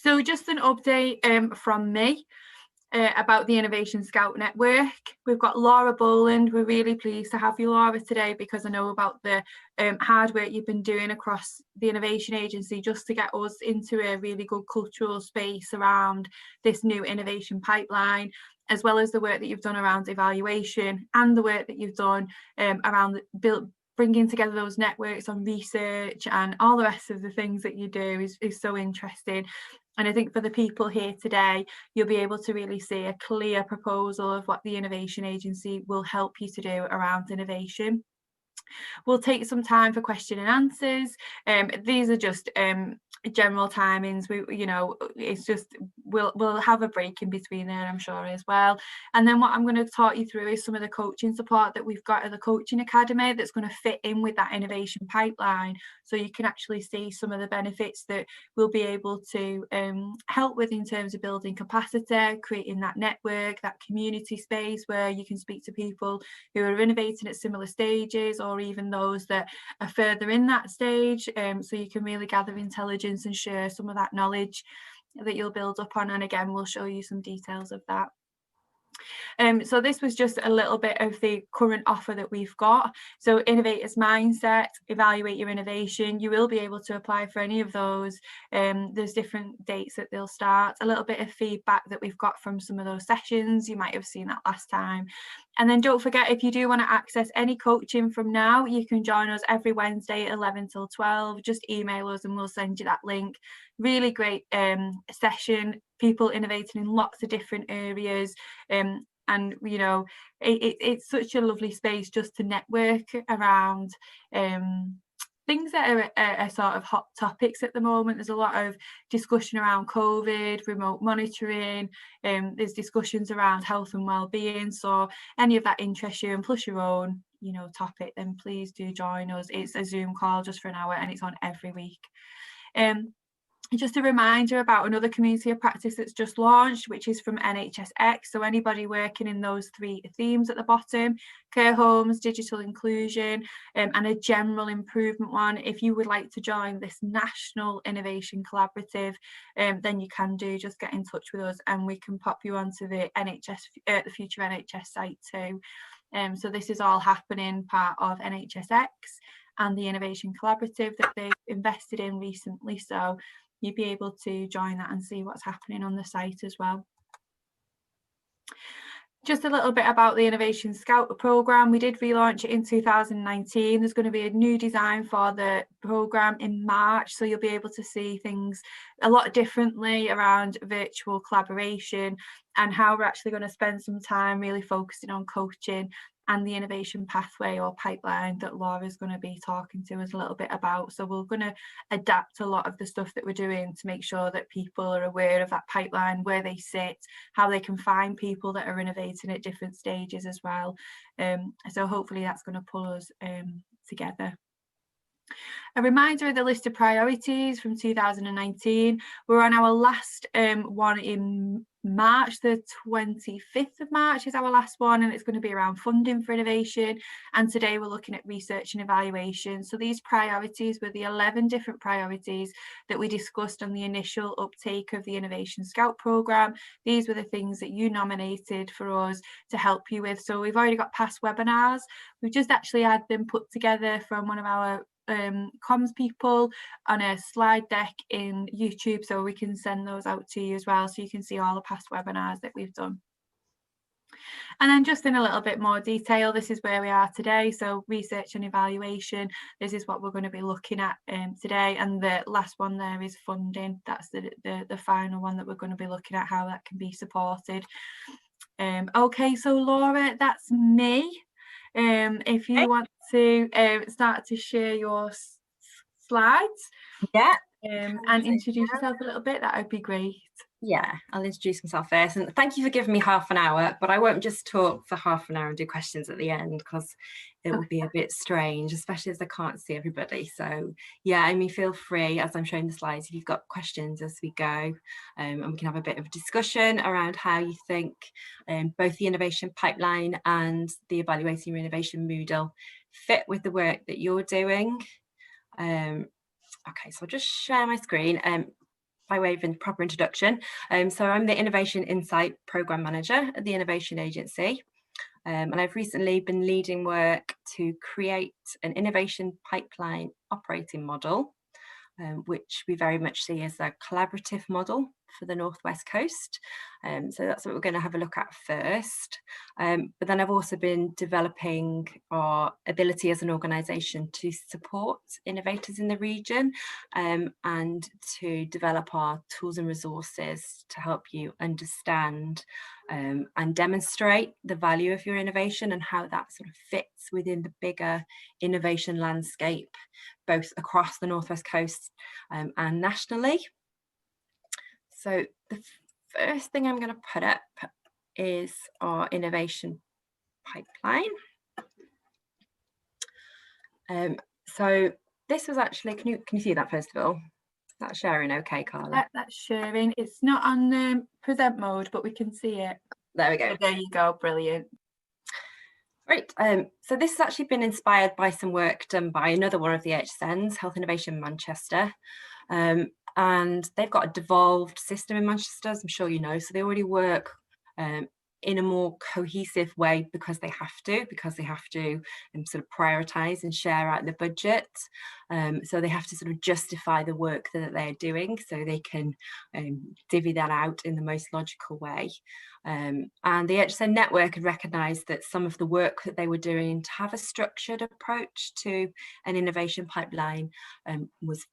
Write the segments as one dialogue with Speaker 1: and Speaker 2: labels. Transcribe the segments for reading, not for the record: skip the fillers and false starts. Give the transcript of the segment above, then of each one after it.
Speaker 1: So just an update from me about the Innovation Scout Network. We've got Laura Boland. We're really pleased to have you, Laura, today, because I know about the hard work you've been doing across the Innovation Agency just to get us into a really good cultural space around this new innovation pipeline, as well as the work that you've done around evaluation and the work that you've done around bringing together those networks on research, and all the rest of the things that you do is so interesting. And I think for the people here today, you'll be able to really see a clear proposal of what the Innovation Agency will help you to do around innovation. We'll take some time for question and answers. These are just general timings. It's just we'll have a break in between there, I'm sure, as well. And then what I'm going to talk you through is some of the coaching support that we've got at the Coaching Academy that's going to fit in with that innovation pipeline, so you can actually see some of the benefits that we'll be able to help with in terms of building capacity, creating that network, that community space where you can speak to people who are innovating at similar stages, or even those that are further in that stage, so you can really gather intelligence and share some of that knowledge that you'll build up on. And again, we'll show you some details of that. So this was just a little bit of the current offer that we've got. So Innovators Mindset, evaluate your innovation. You will be able to apply for any of those. There's different dates that they'll start. A little bit of feedback that we've got from some of those sessions. You might have seen that last time. And then don't forget, if you do want to access any coaching from now, you can join us every Wednesday at 11 till 12. Just email us and we'll send you that link. Really great session, people innovating in lots of different areas. And you know, it's such a lovely space just to network around things that are sort of hot topics at the moment. There's a lot of discussion around COVID, remote monitoring, there's discussions around health and well-being. So any of that interests you, and plus your own, you know, topic, then please do join us. It's a Zoom call just for an hour and it's on every week. Just a reminder about another community of practice that's just launched, which is from NHSX. So anybody working in those three themes at the bottom, care homes, digital inclusion, and a general improvement one. If you would like to join this national innovation collaborative, then you can just get in touch with us and we can pop you onto the the Future NHS site too. So this is all happening part of NHSX and the Innovation Collaborative that they've invested in recently. So you'll be able to join that and see what's happening on the site as well. Just a little bit about the Innovation Scout programme. We did relaunch it in 2019. There's going to be a new design for the programme in March, so you'll be able to see things a lot differently around virtual collaboration and how we're actually going to spend some time really focusing on coaching and the innovation pathway or pipeline that Laura's going to be talking to us a little bit about. So we're going to adapt a lot of the stuff that we're doing to make sure that people are aware of that pipeline, where they sit, how they can find people that are innovating at different stages as well. So hopefully that's going to pull us together. A reminder of the list of priorities from 2019. We're on our last one in March, the 25th of March is our last one, and it's going to be around funding for innovation. And today we're looking at research and evaluation. So these priorities were the 11 different priorities that we discussed on the initial uptake of the Innovation Scout programme. These were the things that you nominated for us to help you with. So we've already got past webinars. We've just actually had them put together from one of our comms people on a slide deck in YouTube, so we can send those out to you as well, so you can see all the past webinars that we've done. And then just in a little bit more detail, this is where we are today. So research and evaluation, this is what we're going to be looking at today, and the last one there is funding. That's the final one that we're going to be looking at, how that can be supported. Okay, so Laura, that's me. If you want to start to share your slides, and introduce yourself a little bit, that would be great.
Speaker 2: Yeah, I'll introduce myself first, and thank you for giving me half an hour, but I won't just talk for half an hour and do questions at the end, because it will be a bit strange, especially as I can't see everybody. So yeah, I mean, feel free as I'm showing the slides if you've got questions as we go, and we can have a bit of a discussion around how you think both the innovation pipeline and the evaluating your innovation Moodle fit with the work that you're doing. Okay, so I'll just share my screen. by way of a proper introduction, so I'm the Innovation Insight Programme Manager at the Innovation Agency. And I've recently been leading work to create an innovation pipeline operating model, which we very much see as a collaborative model for the North West Coast. So that's what we're going to have a look at first. But then I've also been developing our ability as an organisation to support innovators in the region, and to develop our tools and resources to help you understand and demonstrate the value of your innovation and how that sort of fits within the bigger innovation landscape, both across the North West Coast and nationally. So the first thing I'm going to put up is our innovation pipeline. So this was actually, can you see that first of all? Is that sharing okay, Carla?
Speaker 1: That's sharing. It's not on present mode, but we can see it.
Speaker 2: There we go.
Speaker 1: So there you go, brilliant.
Speaker 2: Right, so this has actually been inspired by some work done by another one of the HSNs, Health Innovation Manchester. And they've got a devolved system in Manchester, as I'm sure you know, so they already work in a more cohesive way because they have to sort of prioritise and share out the budget. So they have to sort of justify the work that they're doing so they can divvy that out in the most logical way. And the HSN network had recognised that some of the work that they were doing to have a structured approach to an innovation pipeline was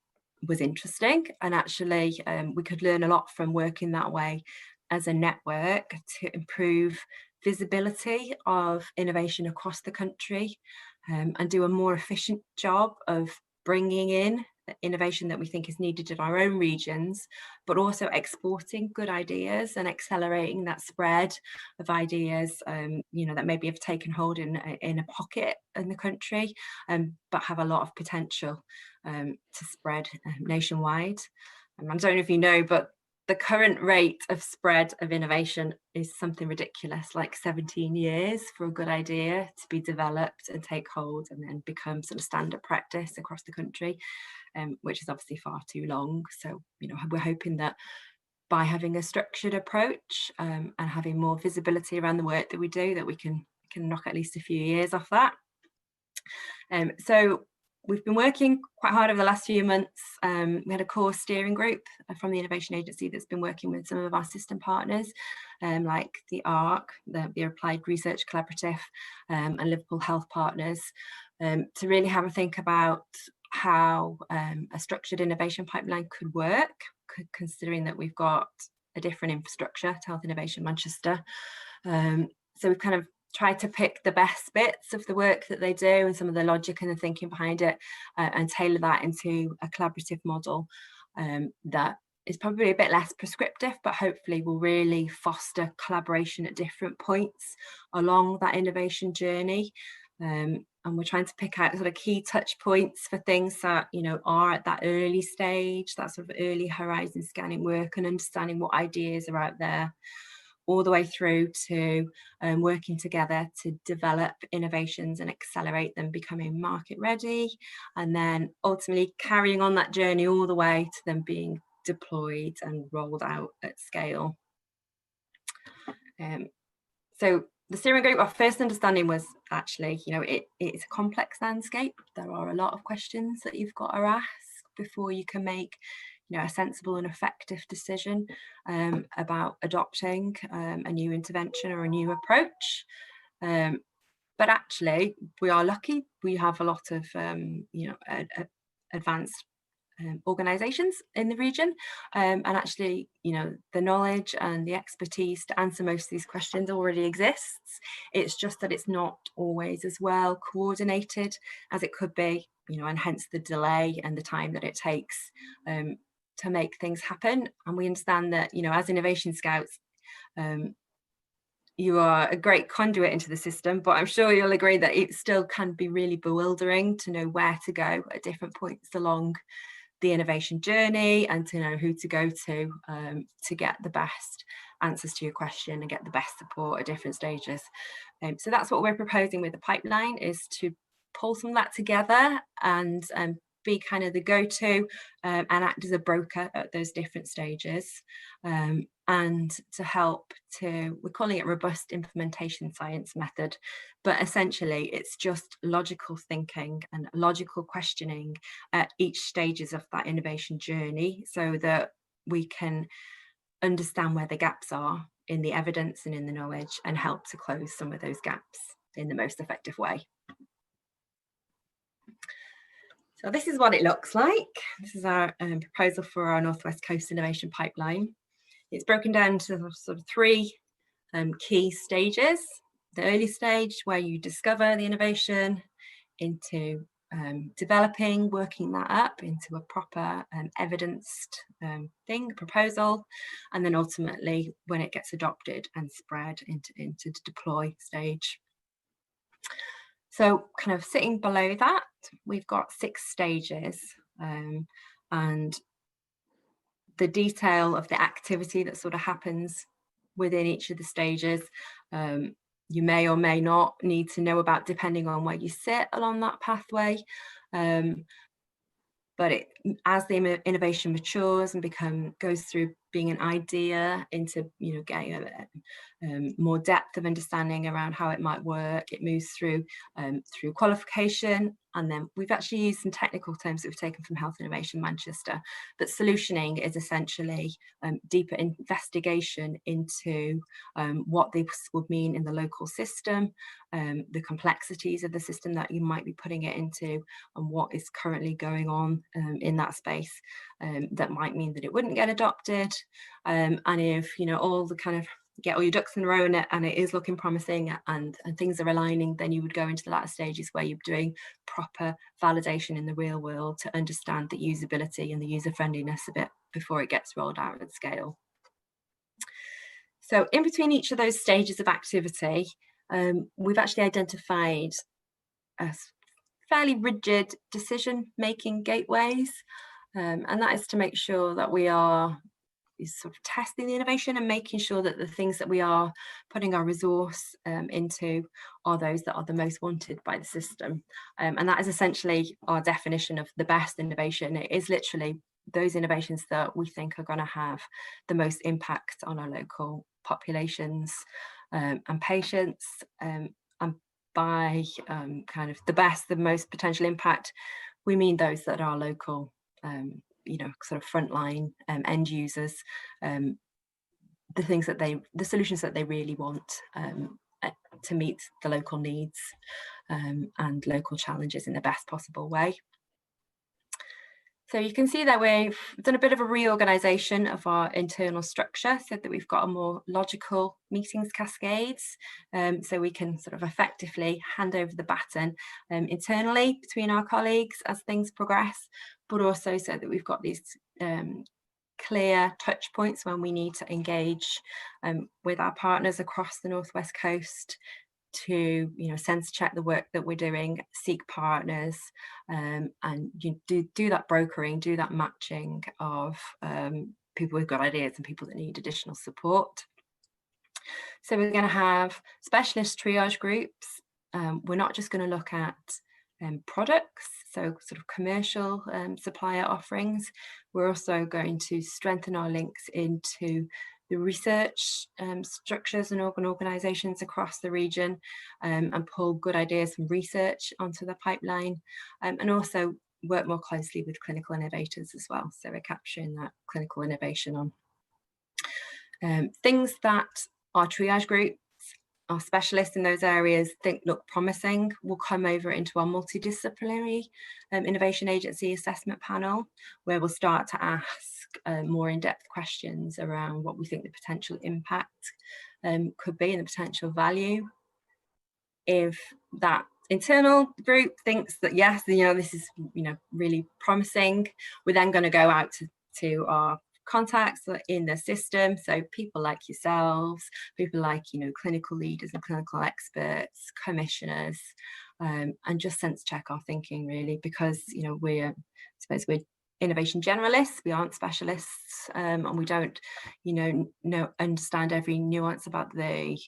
Speaker 2: interesting, and actually we could learn a lot from working that way as a network to improve visibility of innovation across the country, and do a more efficient job of bringing in the innovation that we think is needed in our own regions, but also exporting good ideas and accelerating that spread of ideas, that maybe have taken hold in a pocket in the country, but have a lot of potential to spread nationwide. And I don't know if you know, but the current rate of spread of innovation is something ridiculous, like 17 years for a good idea to be developed and take hold and then become sort of standard practice across the country, which is obviously far too long. So, we're hoping that by having a structured approach and having more visibility around the work that we do, that we can knock at least a few years off that. So we've been working quite hard over the last few months. We had a core steering group from the Innovation Agency that's been working with some of our system partners, like the ARC, the Applied Research Collaborative, and Liverpool Health Partners, to really have a think about how a structured innovation pipeline could work, considering that we've got a different infrastructure to Health Innovation Manchester. So we've kind of tried to pick the best bits of the work that they do and some of the logic and the thinking behind it, and tailor that into a collaborative model that is probably a bit less prescriptive, but hopefully will really foster collaboration at different points along that innovation journey. And we're trying to pick out sort of key touch points for things that, are at that early stage, that sort of early horizon scanning work and understanding what ideas are out there, all the way through to working together to develop innovations and accelerate them becoming market ready, and then ultimately carrying on that journey all the way to them being deployed and rolled out at scale. So the steering group, our first understanding was actually, it's a complex landscape. There are a lot of questions that you've got to ask before you can make a sensible and effective decision about adopting a new intervention or a new approach. But actually, we are lucky. We have a lot of advanced organisations in the region, and actually, the knowledge and the expertise to answer most of these questions already exists. It's just that it's not always as well coordinated as it could be, and hence the delay and the time that it takes to make things happen. And we understand that, as Innovation Scouts, you are a great conduit into the system, but I'm sure you'll agree that it still can be really bewildering to know where to go at different points along the innovation journey, and to know who to go to get the best answers to your question and get the best support at different stages. So that's what we're proposing with the pipeline, is to pull some of that together and be kind of the go-to and act as a broker at those different stages, and to help to, we're calling it robust implementation science method, but essentially it's just logical thinking and logical questioning at each stages of that innovation journey, so that we can understand where the gaps are in the evidence and in the knowledge, and help to close some of those gaps in the most effective way. So this is what it looks like. This is our proposal for our Northwest Coast Innovation Pipeline. It's broken down to sort of 3 key stages. The early stage, where you discover the innovation, into developing, working that up into a proper evidenced proposal, and then ultimately when it gets adopted and spread into the deploy stage. So kind of sitting below that, we've got 6 stages, and the detail of the activity that sort of happens within each of the stages, you may or may not need to know about, depending on where you sit along that pathway. But as the innovation matures and goes through being an idea into, getting a more depth of understanding around how it might work, it moves through qualification, and then we've actually used some technical terms that we've taken from Health Innovation Manchester. But solutioning is essentially deeper investigation into what this would mean in the local system, the complexities of the system that you might be putting it into, and what is currently going on in that space that might mean that it wouldn't get adopted. And if all the kind of get all your ducks in a row and it is looking promising and things are aligning, then you would go into the latter stages where you're doing proper validation in the real world to understand the usability and the user friendliness of it before it gets rolled out at scale. So in between each of those stages of activity, we've actually identified fairly rigid decision-making gateways, and that is to make sure that we are sort of testing the innovation and making sure that the things that we are putting our resource into are those that are the most wanted by the system. And that is essentially our definition of the best innovation. It is literally those innovations that we think are going to have the most impact on our local populations and patients. And by kind of the most potential impact, we mean those that are local, sort of frontline end users, the solutions that they really want to meet the local needs and local challenges in the best possible way. So you can see that we've done a bit of a reorganization of our internal structure so that we've got a more logical meetings cascades, so we can sort of effectively hand over the baton internally between our colleagues as things progress, but also so that we've got these clear touch points when we need to engage with our partners across the Northwest Coast to sense check the work that we're doing, seek partners, and do that brokering, do that matching of people who've got ideas and people that need additional support. So we're going to have specialist triage groups. We're not just going to look at products, so sort of commercial supplier offerings. We're also going to strengthen our links into the research structures and organisations across the region, and pull good ideas from research onto the pipeline, and also work more closely with clinical innovators as well. So we're capturing that clinical innovation on things that our triage groups, our specialists in those areas think look promising, will come over into our multidisciplinary innovation agency assessment panel, where we'll start to ask more in-depth questions around what we think the potential impact could be and the potential value. If that internal group thinks that yes, this is really promising, we're then going to go out to our contacts in the system, so people like yourselves, people like clinical leaders and clinical experts, commissioners, and just sense check our thinking really, because we're innovation generalists, we aren't specialists, and we don't understand every nuance about the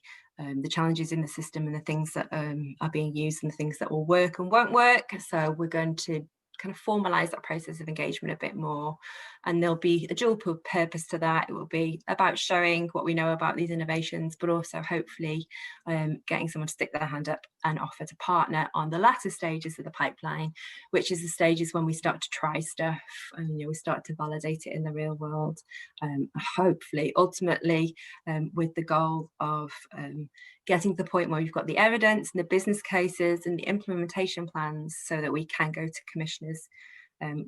Speaker 2: challenges in the system and the things that are being used and the things that will work and won't work. So we're going to kind of formalize that process of engagement a bit more. And there'll be a dual purpose to that. It will be about showing what we know about these innovations, but also hopefully getting someone to stick their hand up and offer to partner on the latter stages of the pipeline, which is the stages when we start to try stuff and we start to validate it in the real world. Hopefully, ultimately, with the goal of getting to the point where we've got the evidence and the business cases and the implementation plans so that we can go to commissioners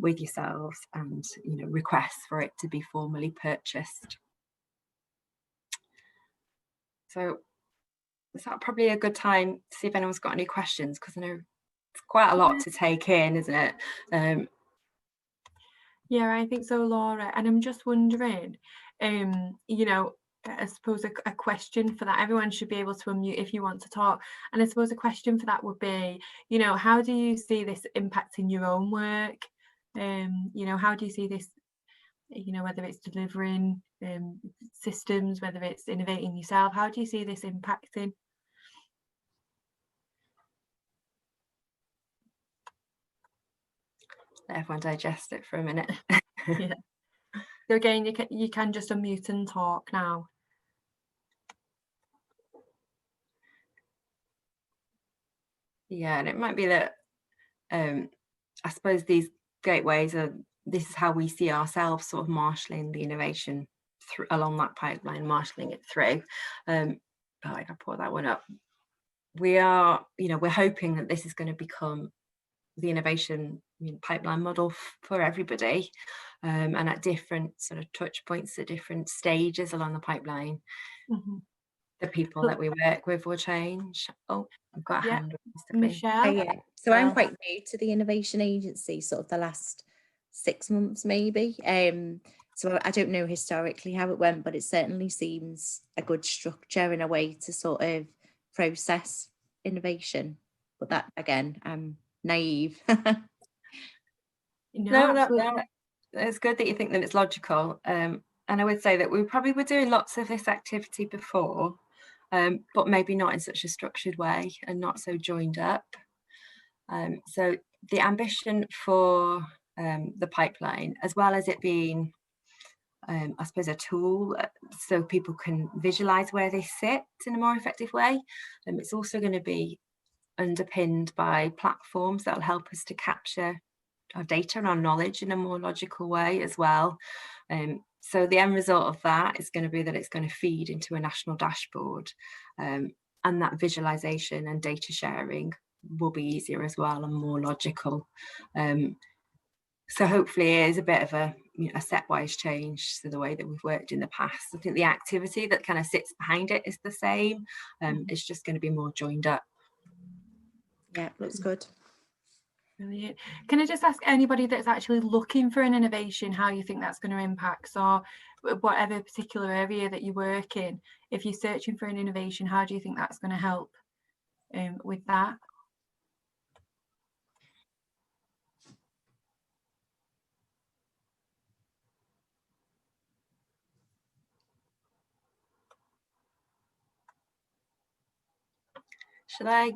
Speaker 2: with yourselves and request for it to be formally purchased. So is that probably a good time to see if anyone's got any questions, because I know it's quite a lot to take in, isn't it?
Speaker 1: Yeah, I think so, Laura. And I'm just wondering, I suppose a question for that, everyone should be able to unmute if you want to talk. And I suppose a question for that would be, how do you see this impacting your own work? How do you see this, whether it's delivering systems, whether it's innovating yourself, how do you see this impacting?
Speaker 2: Let everyone digest it for a minute.
Speaker 1: Yeah. So again, you can just unmute and talk now.
Speaker 2: Yeah, and it might be that I suppose these gateways this is how we see ourselves sort of marshalling the innovation along that pipeline, marshalling it through. I put that one up. We are, we're hoping that this is going to become the innovation pipeline model for everybody, and at different sort of touch points at different stages along the pipeline. Mm-hmm. The people that we work with will change. Oh, I've got a hand.
Speaker 1: Michelle.
Speaker 3: Yeah. So I'm quite new to the innovation agency, sort of the last 6 months maybe. So I don't know historically how it went, but it certainly seems a good structure in a way to sort of process innovation. But that, again, I'm naive.
Speaker 2: No, it's good that you think that it's logical. And I would say that we probably were doing lots of this activity before, but maybe not in such a structured way and not so joined up. So the ambition for the pipeline, as well as it being, I suppose, a tool so people can visualize where they sit in a more effective way, it's also going to be underpinned by platforms that will help us to capture our data and our knowledge in a more logical way as well. So the end result of that is going to be that it's going to feed into a national dashboard, and that visualization and data sharing will be easier as well and more logical. So hopefully it is a bit of a stepwise change to the way that we've worked in the past. I think the activity that kind of sits behind it is the same. It's just going to be more joined up.
Speaker 3: Yeah, looks good.
Speaker 1: Brilliant. Can I just ask anybody that's actually looking for an innovation how you think that's going to impact, or whatever particular area that you work in, if you're searching for an innovation, how do you think that's going to help with that?
Speaker 2: Should I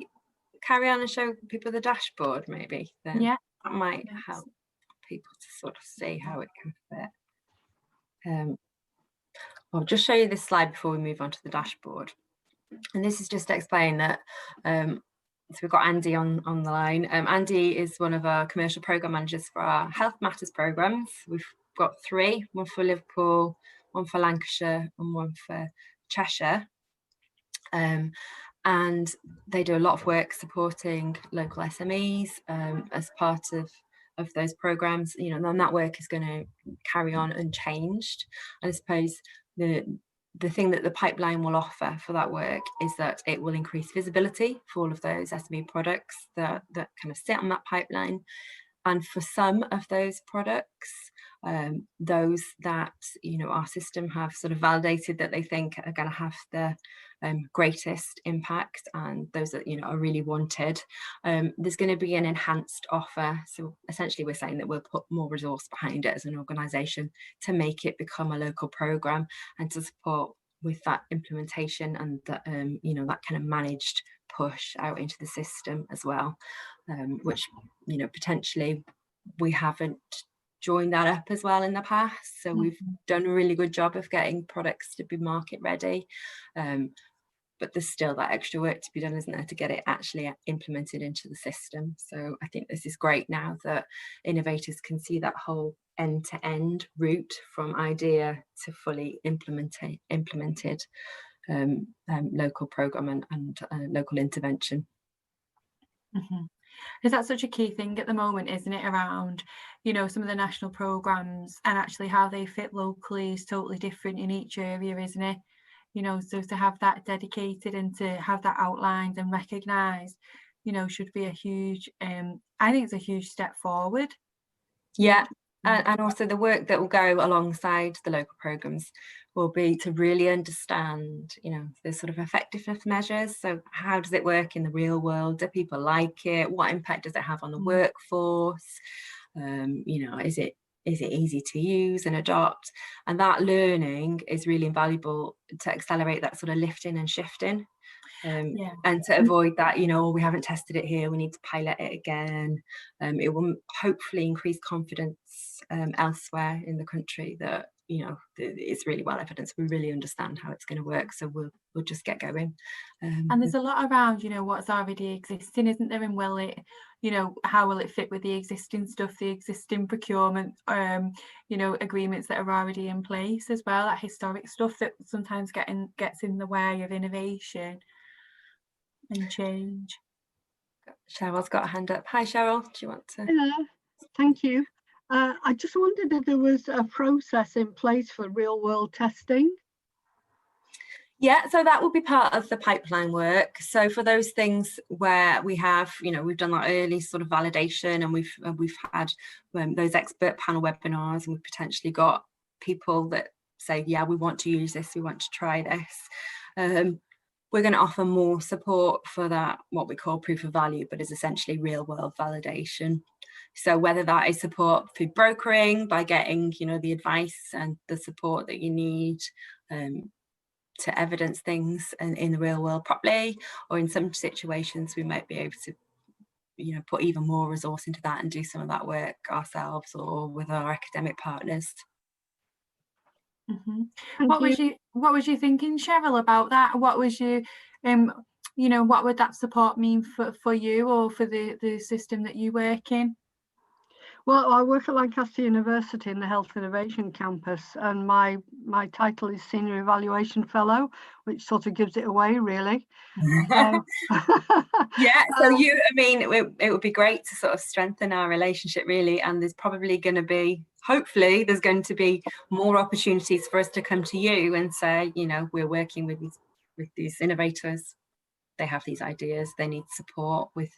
Speaker 2: carry on and show people the dashboard maybe? Then
Speaker 1: yeah,
Speaker 2: that might help people to sort of see how it can fit. I'll just show you this slide before we move on to the dashboard. And this is just to explain that, so we've got Andy on the line. Andy is one of our commercial programme managers for our Health Matters programmes. We've got 3, one for Liverpool, one for Lancashire and one for Cheshire. And they do a lot of work supporting local SMEs as part of those programmes, and that work is going to carry on unchanged. And I suppose the thing that the pipeline will offer for that work is that it will increase visibility for all of those SME products that kind of sit on that pipeline. And for some of those products, those that our system have sort of validated that they think are going to have the greatest impact, and those that are really wanted, there's going to be an enhanced offer. So essentially we're saying that we'll put more resource behind it as an organisation to make it become a local programme and to support with that implementation and that that kind of managed push out into the system as well, which potentially we haven't joined that up as well in the past. So we've done a really good job of getting products to be market ready. But there's still that extra work to be done, isn't there, to get it actually implemented into the system. So I think this is great now that innovators can see that whole end-to-end route from idea to fully implemented local programme and local intervention.
Speaker 1: Because that's such a key thing at the moment, isn't it, around, you know, some of the national programmes, and actually how they fit locally is totally different in each area, isn't it? You know, so to have that dedicated and to have that outlined and recognised, you know, should be a huge, I think it's a huge step forward.
Speaker 2: Yeah, and also the work that will go alongside the local programmes will be to really understand, you know, the sort of effectiveness measures. So how does it work in the real world? Do people like it? What impact does it have on the workforce? You know, is it easy to use and adopt? And that learning is really invaluable to accelerate that sort of lifting and shifting. And to avoid that, you know, we haven't tested it here, we need to pilot it again. It will hopefully increase confidence elsewhere in the country that, you know, it's really well evidenced, we really understand how it's going to work, so we'll just get going.
Speaker 1: And there's a lot around, you know, what's already existing, isn't there, and will it, you know, how will it fit with the existing stuff, the existing procurement, you know, agreements that are already in place as well, that historic stuff that sometimes gets in the way of innovation and change.
Speaker 2: Cheryl's got a hand up. Hi Cheryl, do you want to?
Speaker 4: Hello, thank you. I just wondered if there was a process in place for real world testing.
Speaker 2: Yeah, so that will be part of the pipeline work. So for those things where we have, you know, we've done that early sort of validation, and we've had those expert panel webinars, and we've potentially got people that say, yeah, we want to use this, we want to try this. We're going to offer more support for that, what we call proof of value, but is essentially real world validation. So whether that is support through brokering, by getting, you know, the advice and the support that you need to evidence things in the real world properly, or in some situations we might be able to, you know, put even more resource into that and do some of that work ourselves or with our academic partners.
Speaker 1: What was you thinking, Cheryl, about that? What was you, you know, what would that support mean for you or for the system that you work in?
Speaker 4: Well, I work at Lancaster University in the Health Innovation Campus, and my title is Senior Evaluation Fellow, which sort of gives it away, really.
Speaker 2: Yeah, so I mean, it would be great to sort of strengthen our relationship, really, and there's probably going to be, hopefully, there's going to be more opportunities for us to come to you and say, you know, we're working with these innovators, they have these ideas, they need support with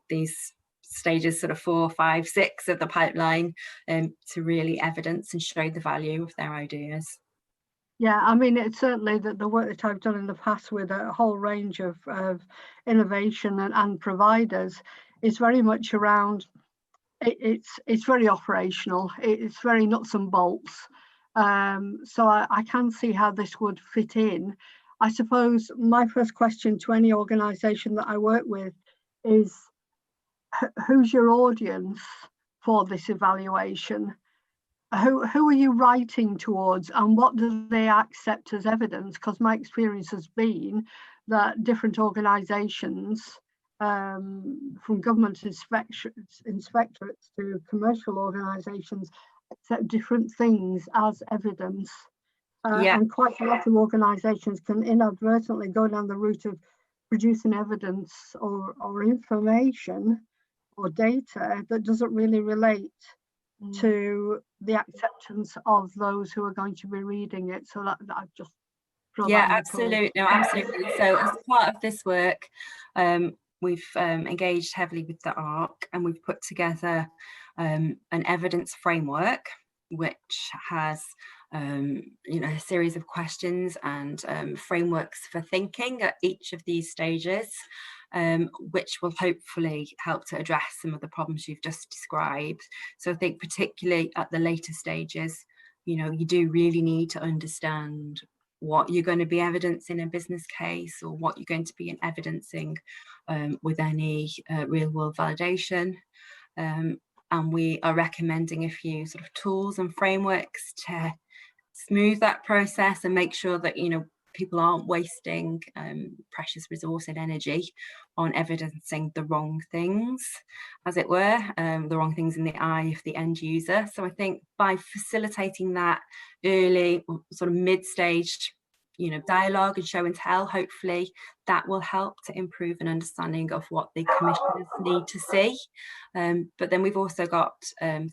Speaker 2: these stages sort of 4, 5, 6 of the pipeline to really evidence and show the value of their ideas.
Speaker 4: Yeah, I mean, it's certainly that the work that I've done in the past with a whole range of innovation and providers is very much around, it's very operational, it's very nuts and bolts. So I can see how this would fit in. I suppose my first question to any organisation that I work with is, who's your audience for this evaluation? Who are you writing towards, and what do they accept as evidence? Because my experience has been that different organisations, from government inspectorates to commercial organisations, accept different things as evidence. And quite a lot of organisations can inadvertently go down the route of producing evidence or information or data that doesn't really relate to the acceptance of those who are going to be reading it. So that I've just
Speaker 2: absolutely. No, absolutely. So as part of this work, we've engaged heavily with the ARC, and we've put together an evidence framework which has you know, a series of questions and frameworks for thinking at each of these stages, which will hopefully help to address some of the problems you've just described. So I think particularly at the later stages, you know, you do really need to understand what you're going to be evidencing in a business case, or what you're going to be evidencing with any real world validation. and we are recommending a few sort of tools and frameworks to smooth that process and make sure that, you know, people aren't wasting precious resource and energy on evidencing the wrong things, as it were, the wrong things in the eye of the end user. So I think by facilitating that early, sort of mid-stage, you know, dialogue and show and tell, hopefully that will help to improve an understanding of what the commissioners need to see. But then we've also got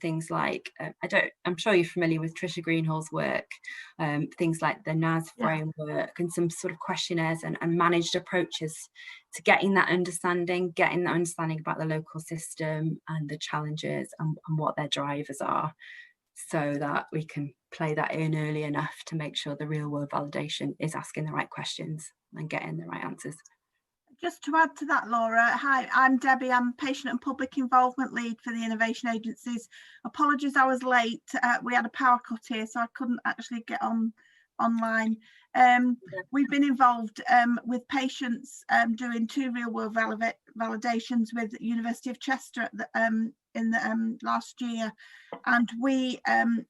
Speaker 2: things like, I'm sure you're familiar with Trisha Greenhall's work, things like the NAS framework and some sort of questionnaires and managed approaches to getting that understanding about the local system and the challenges and what their drivers are, so that we can play that in early enough to make sure the real world validation is asking the right questions and getting the right answers.
Speaker 5: Just to add to that, Laura, hi, I'm Debbie. I'm Patient and Public Involvement Lead for the Innovation Agencies. Apologies, I was late. We had a power cut here, so I couldn't actually get online. We've been involved with patients doing 2 real world validations with the University of Chester in the last year, and we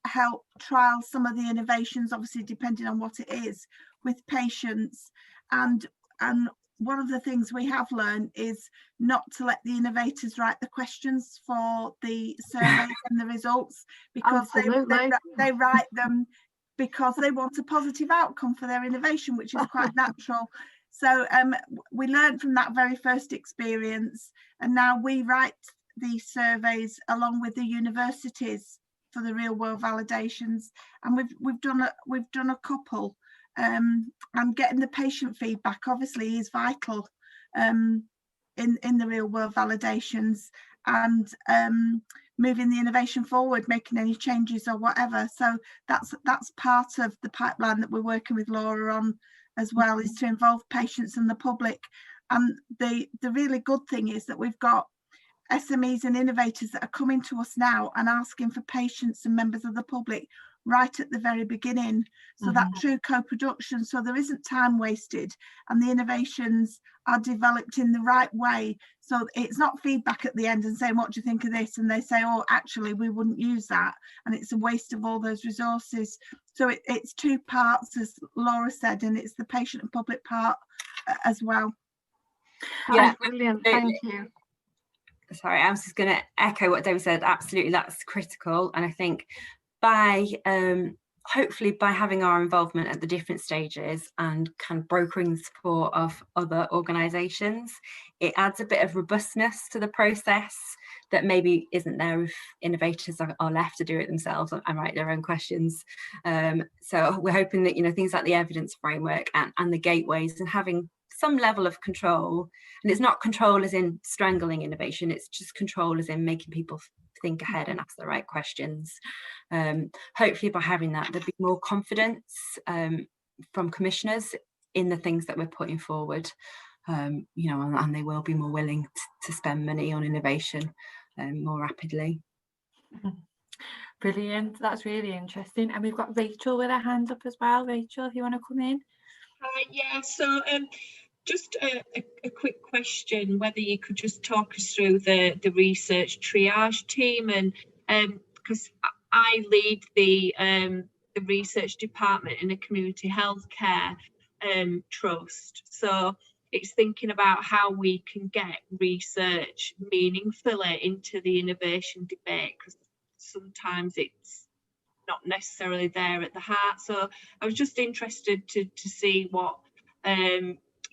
Speaker 5: help trial some of the innovations, obviously depending on what it is, with patients. And one of the things we have learned is not to let the innovators write the questions for the surveys and the results, because they write them because they want a positive outcome for their innovation, which is quite natural. So we learned from that very first experience, and now we write these surveys along with the universities for the real world validations, and we've done a couple, and getting the patient feedback obviously is vital in the real world validations, and moving the innovation forward, making any changes or whatever. So that's part of the pipeline that we're working with Laura on as well, is to involve patients and the public. And the really good thing is that we've got SMEs and innovators that are coming to us now and asking for patients and members of the public right at the very beginning. So that true co-production, so there isn't time wasted, and the innovations are developed in the right way. So it's not feedback at the end and saying, what do you think of this? And they say, oh, actually, we wouldn't use that. And it's a waste of all those resources. So it's 2 parts, as Laura said, and it's the patient and public part as well.
Speaker 4: Yeah, brilliant. Thank you.
Speaker 2: Sorry, I was just going to echo what David said. Absolutely, that's critical. And I think by hopefully by having our involvement at the different stages and kind of brokering the support of other organisations, it adds a bit of robustness to the process that maybe isn't there if innovators are left to do it themselves and write their own questions. So we're hoping that, you know, things like the evidence framework and the gateways, and having some level of control, and it's not control as in strangling innovation, it's just control as in making people think ahead and ask the right questions. Hopefully by having that, there'll be more confidence from commissioners in the things that we're putting forward, you know, and they will be more willing to spend money on innovation more rapidly.
Speaker 1: Brilliant, that's really interesting. And we've got Rachel with her hand up as well. Rachel, if you want to come in.
Speaker 6: Yeah, so just a quick question, whether you could just talk us through the research triage team, and because I lead the research department in a community healthcare trust, so it's thinking about how we can get research meaningfully into the innovation debate, because sometimes it's not necessarily there at the heart. So I was just interested to see what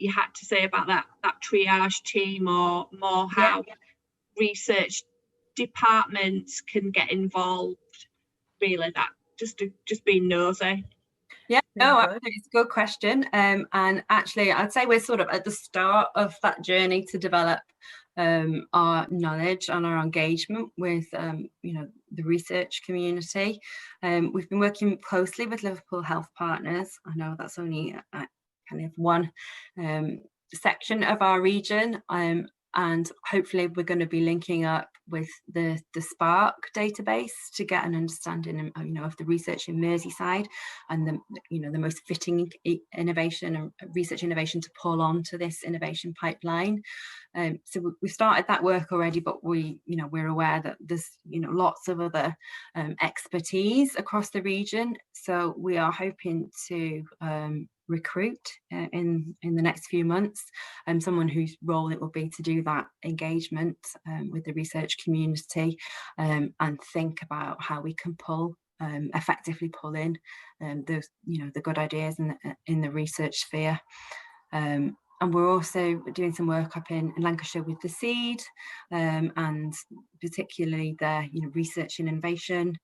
Speaker 6: you had to say about that triage team, or more how research departments can get involved. Really, that just being nosy.
Speaker 2: Yeah, no, absolutely, it's a good question. And actually, I'd say we're sort of at the start of that journey to develop our knowledge and our engagement with you know, the research community. We've been working closely with Liverpool Health Partners. I know that's only kind of one section of our region, and hopefully we're going to be linking up with the Spark database to get an understanding, of the research in Merseyside and the most fitting innovation and research innovation to pull onto this innovation pipeline. So we started that work already, but we're aware that there's lots of other expertise across the region. So we are hoping to recruit in the next few months, someone whose role it will be to do that engagement with the research community, and think about how we can effectively pull in those the good ideas in the research sphere. And we're also doing some work up in Lancashire with the Seed, and particularly their research and innovation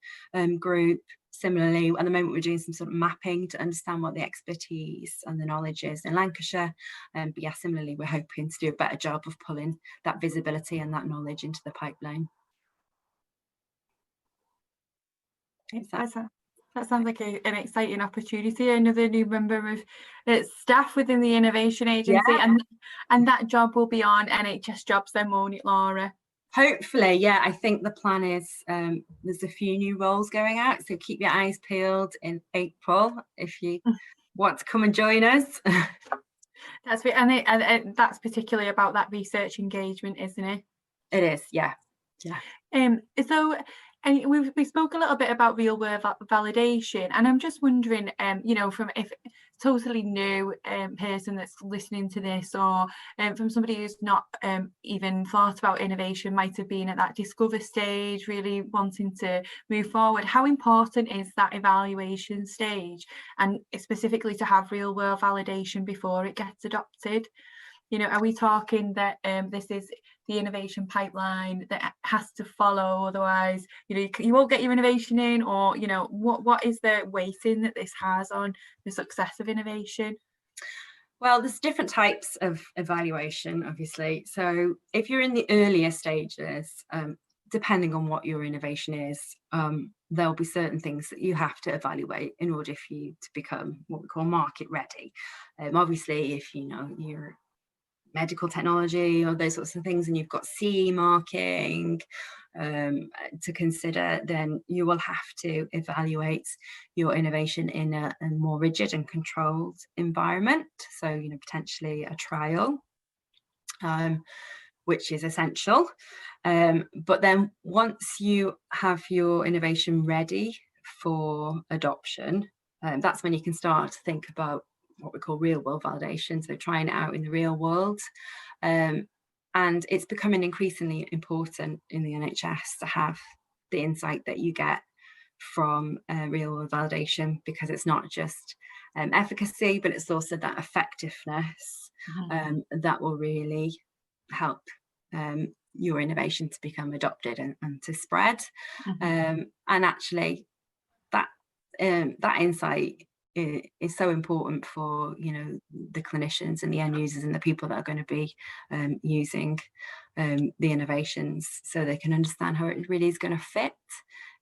Speaker 2: group. Similarly, at the moment, we're doing some sort of mapping to understand what the expertise and the knowledge is in Lancashire. But yeah, similarly, we're hoping to do a better job of pulling that visibility and that knowledge into the pipeline.
Speaker 1: That sounds like an exciting opportunity. Another new member of staff within the Innovation Agency, and that job will be on NHS Jobs then, won't it, Laura?
Speaker 2: Hopefully, yeah. I think the plan is there's a few new roles going out, so keep your eyes peeled in April if you want to come and join us.
Speaker 1: That's it, and that's particularly about that research engagement, isn't it?
Speaker 2: It is, yeah.
Speaker 1: So, and we spoke a little bit about real world validation, and I'm just wondering, from if totally new person that's listening to this, or from somebody who's not even thought about innovation, might have been at that discover stage, really wanting to move forward, how important is that evaluation stage, and specifically to have real world validation before it gets adopted? Are we talking that this is the innovation pipeline that has to follow, otherwise you won't get your innovation in, or what is the weighting that this has on the success of innovation?
Speaker 2: Well, there's different types of evaluation, obviously. So if you're in the earlier stages, depending on what your innovation is, there'll be certain things that you have to evaluate in order for you to become what we call market ready. Obviously, if you're medical technology or those sorts of things, and you've got CE marking to consider, then you will have to evaluate your innovation in a more rigid and controlled environment. So, potentially a trial, which is essential. But then once you have your innovation ready for adoption, that's when you can start to think about what we call real world validation, so trying it out in the real world. And it's becoming increasingly important in the NHS to have the insight that you get from real world validation, because it's not just efficacy, but it's also that effectiveness that will really help your innovation to become adopted and to spread. And actually that insight is so important for the clinicians and the end users and the people that are going to be using the innovations, so they can understand how it really is going to fit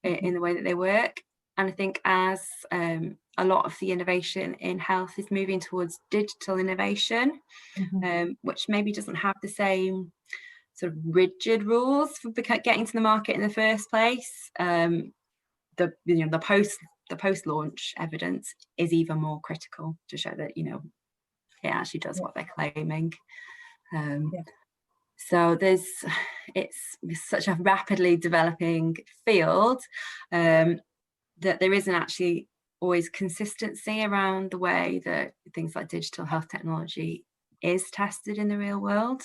Speaker 2: in the way that they work. And I think as a lot of the innovation in health is moving towards digital innovation, which maybe doesn't have the same sort of rigid rules for getting to the market in the first place, the post-launch evidence is even more critical to show that it actually does what they're claiming. So it's such a rapidly developing field that there isn't actually always consistency around the way that things like digital health technology is tested in the real world.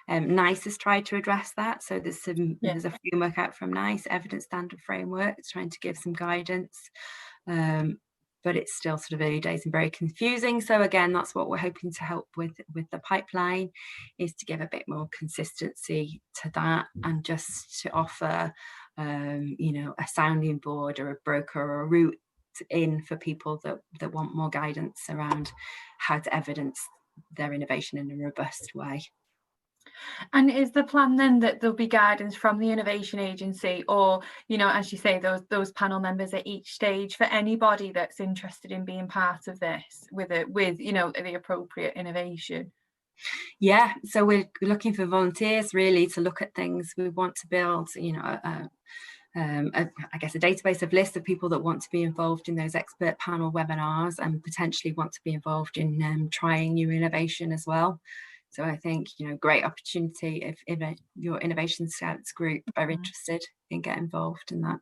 Speaker 2: NICE has tried to address that, so there's a framework out from NICE, evidence standard framework. It's trying to give some guidance, but it's still sort of early days and very confusing. So again, that's what we're hoping to help with the pipeline, is to give a bit more consistency to that, and just to offer a sounding board or a broker or a route in for people that want more guidance around how to evidence their innovation in a robust way.
Speaker 1: And is the plan then that there'll be guidance from the Innovation Agency, or as you say, those panel members at each stage, for anybody that's interested in being part of this with the appropriate innovation?
Speaker 2: Yeah, so we're looking for volunteers really to look at things. We want to build, you know, I guess a database of lists of people that want to be involved in those expert panel webinars and potentially want to be involved in trying new innovation as well. So I think, you know, great opportunity if your Innovation Scouts group are interested in getting involved in that.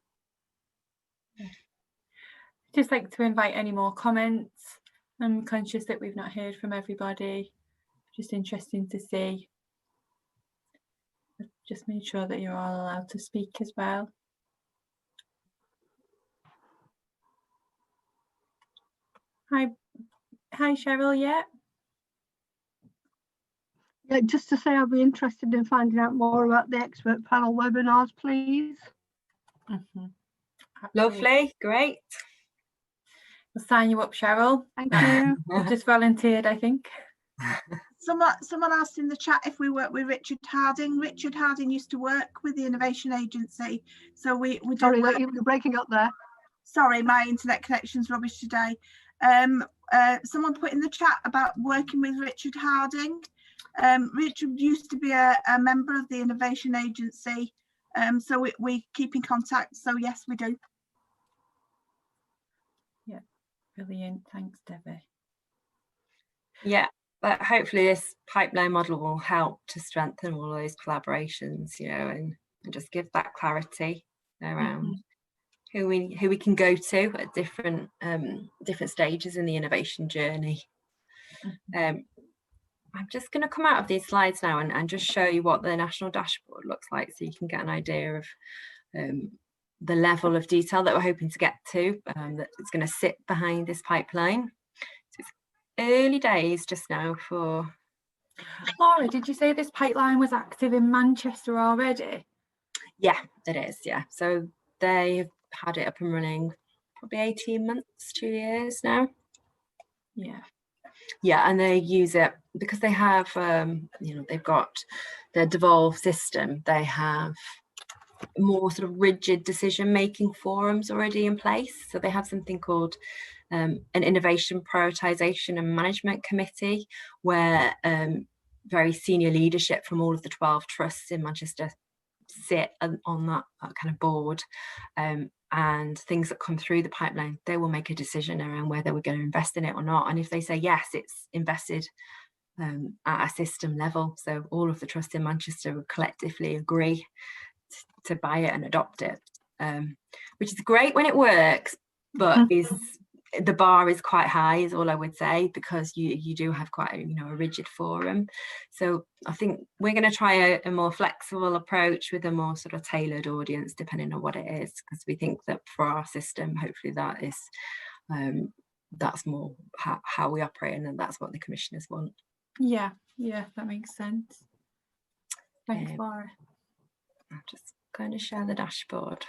Speaker 1: Just like to invite any more comments. I'm conscious that we've not heard from everybody. Just interesting to see. Just make sure that you're all allowed to speak as well. Hi Cheryl, yeah.
Speaker 4: Yeah, just to say, I'll be interested in finding out more about the expert panel webinars, please.
Speaker 2: Lovely, great.
Speaker 1: We'll sign you up, Cheryl.
Speaker 4: Thank you.
Speaker 1: You've just volunteered, I think.
Speaker 5: Someone asked in the chat if we work with Richard Harding. Richard Harding used to work with the Innovation Agency, so we do.
Speaker 4: Sorry, you're breaking up there.
Speaker 5: Sorry, my internet connection's rubbish today. Someone put in the chat about working with Richard Harding. Richard used to be a member of the Innovation Agency, so we keep in contact. So yes, we do.
Speaker 1: Yeah, brilliant. Thanks, Debbie.
Speaker 2: Yeah, but hopefully this pipeline model will help to strengthen all those collaborations, you know, and just give that clarity around who we can go to at different stages in the innovation journey. I'm just going to come out of these slides now and just show you what the national dashboard looks like, so you can get an idea of the level of detail that we're hoping to get to, that it's going to sit behind this pipeline. So it's early days just now for...
Speaker 1: Laura, did you say this pipeline was active in Manchester already?
Speaker 2: Yeah, it is, yeah. So they've had it up and running probably 18 months, 2 years now. Yeah, and they use it because they have, you know, they've got their devolved system. They have more sort of rigid decision-making forums already in place. So they have something called an Innovation Prioritisation and Management Committee, where very senior leadership from all of the 12 trusts in Manchester sit on that kind of board, and things that come through the pipeline, they will make a decision around whether we're going to invest in it or not. And if they say yes, it's invested at a system level. So all of the trusts in Manchester will collectively agree to buy it and adopt it, which is great when it works, but the bar is quite high, is all I would say, because you do have quite a rigid forum. So I think we're going to try a more flexible approach with a more sort of tailored audience, depending on what it is, because we think that for our system, hopefully that is that's more how we operate, and that's what the commissioners want.
Speaker 1: Yeah, that makes sense. Thanks, Laura.
Speaker 2: I'm just going to share the dashboard.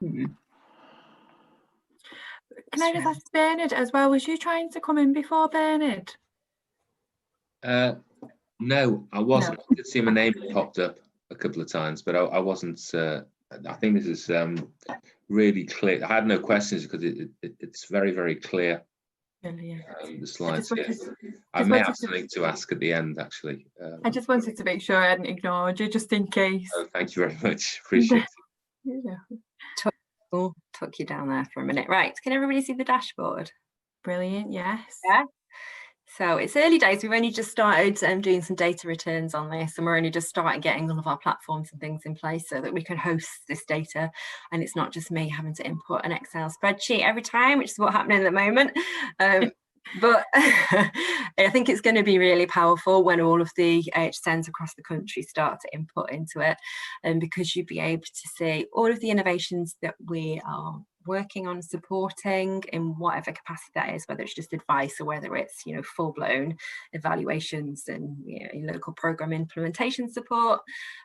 Speaker 1: Can I just ask Bernard as well, was you trying to come in before, Bernard?
Speaker 7: No, I wasn't. I did see my name popped up a couple of times, but I wasn't. I think this is really clear. I had no questions because it's very, very clear. The slides here. I may have something to ask at the end, actually.
Speaker 1: I just wanted to make sure I hadn't ignored you, just in case.
Speaker 7: Oh, thank you very much. Appreciate it.
Speaker 2: Took you down there for a minute. Right, can everybody see the dashboard?
Speaker 1: Brilliant, yes.
Speaker 2: Yeah. So it's early days. We've only just started doing some data returns on this, and we're only just starting getting all of our platforms and things in place so that we can host this data, and it's not just me having to input an Excel spreadsheet every time, which is what's happening at the moment. But I think it's going to be really powerful when all of the AHSNs across the country start to input into it, and because you'll be able to see all of the innovations that we are working on supporting in whatever capacity that is, whether it's just advice or whether it's full-blown evaluations and local program implementation support,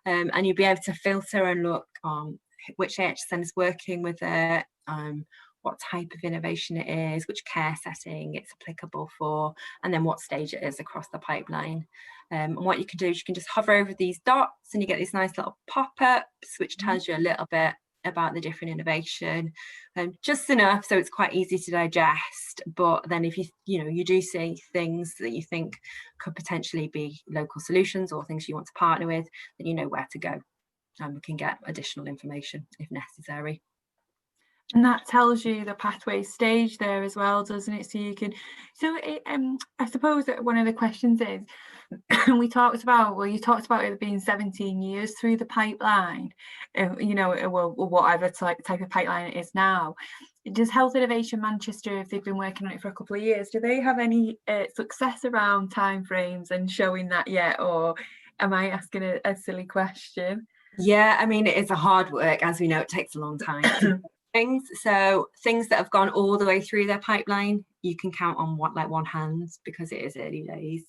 Speaker 2: and you'll be able to filter and look on which AHSN is working with it, what type of innovation it is, which care setting it's applicable for, and then what stage it is across the pipeline. And what you can do is you can just hover over these dots and you get these nice little pop-ups which tells you a little bit about the different innovation, just enough so it's quite easy to digest. But then if you do see things that you think could potentially be local solutions or things you want to partner with, then you know where to go, and we can get additional information if necessary.
Speaker 1: And that tells you the pathway stage there as well, doesn't it? So you can, I suppose that one of the questions is, you talked about it being 17 years through the pipeline, whatever type of pipeline it is now. Does Health Innovation Manchester, if they've been working on it for a couple of years, do they have any success around timeframes and showing that yet? Or am I asking a silly question?
Speaker 2: Yeah, I mean, it's a hard work. As we know, it takes a long time. So things that have gone all the way through their pipeline, you can count on one hand, because it is early days.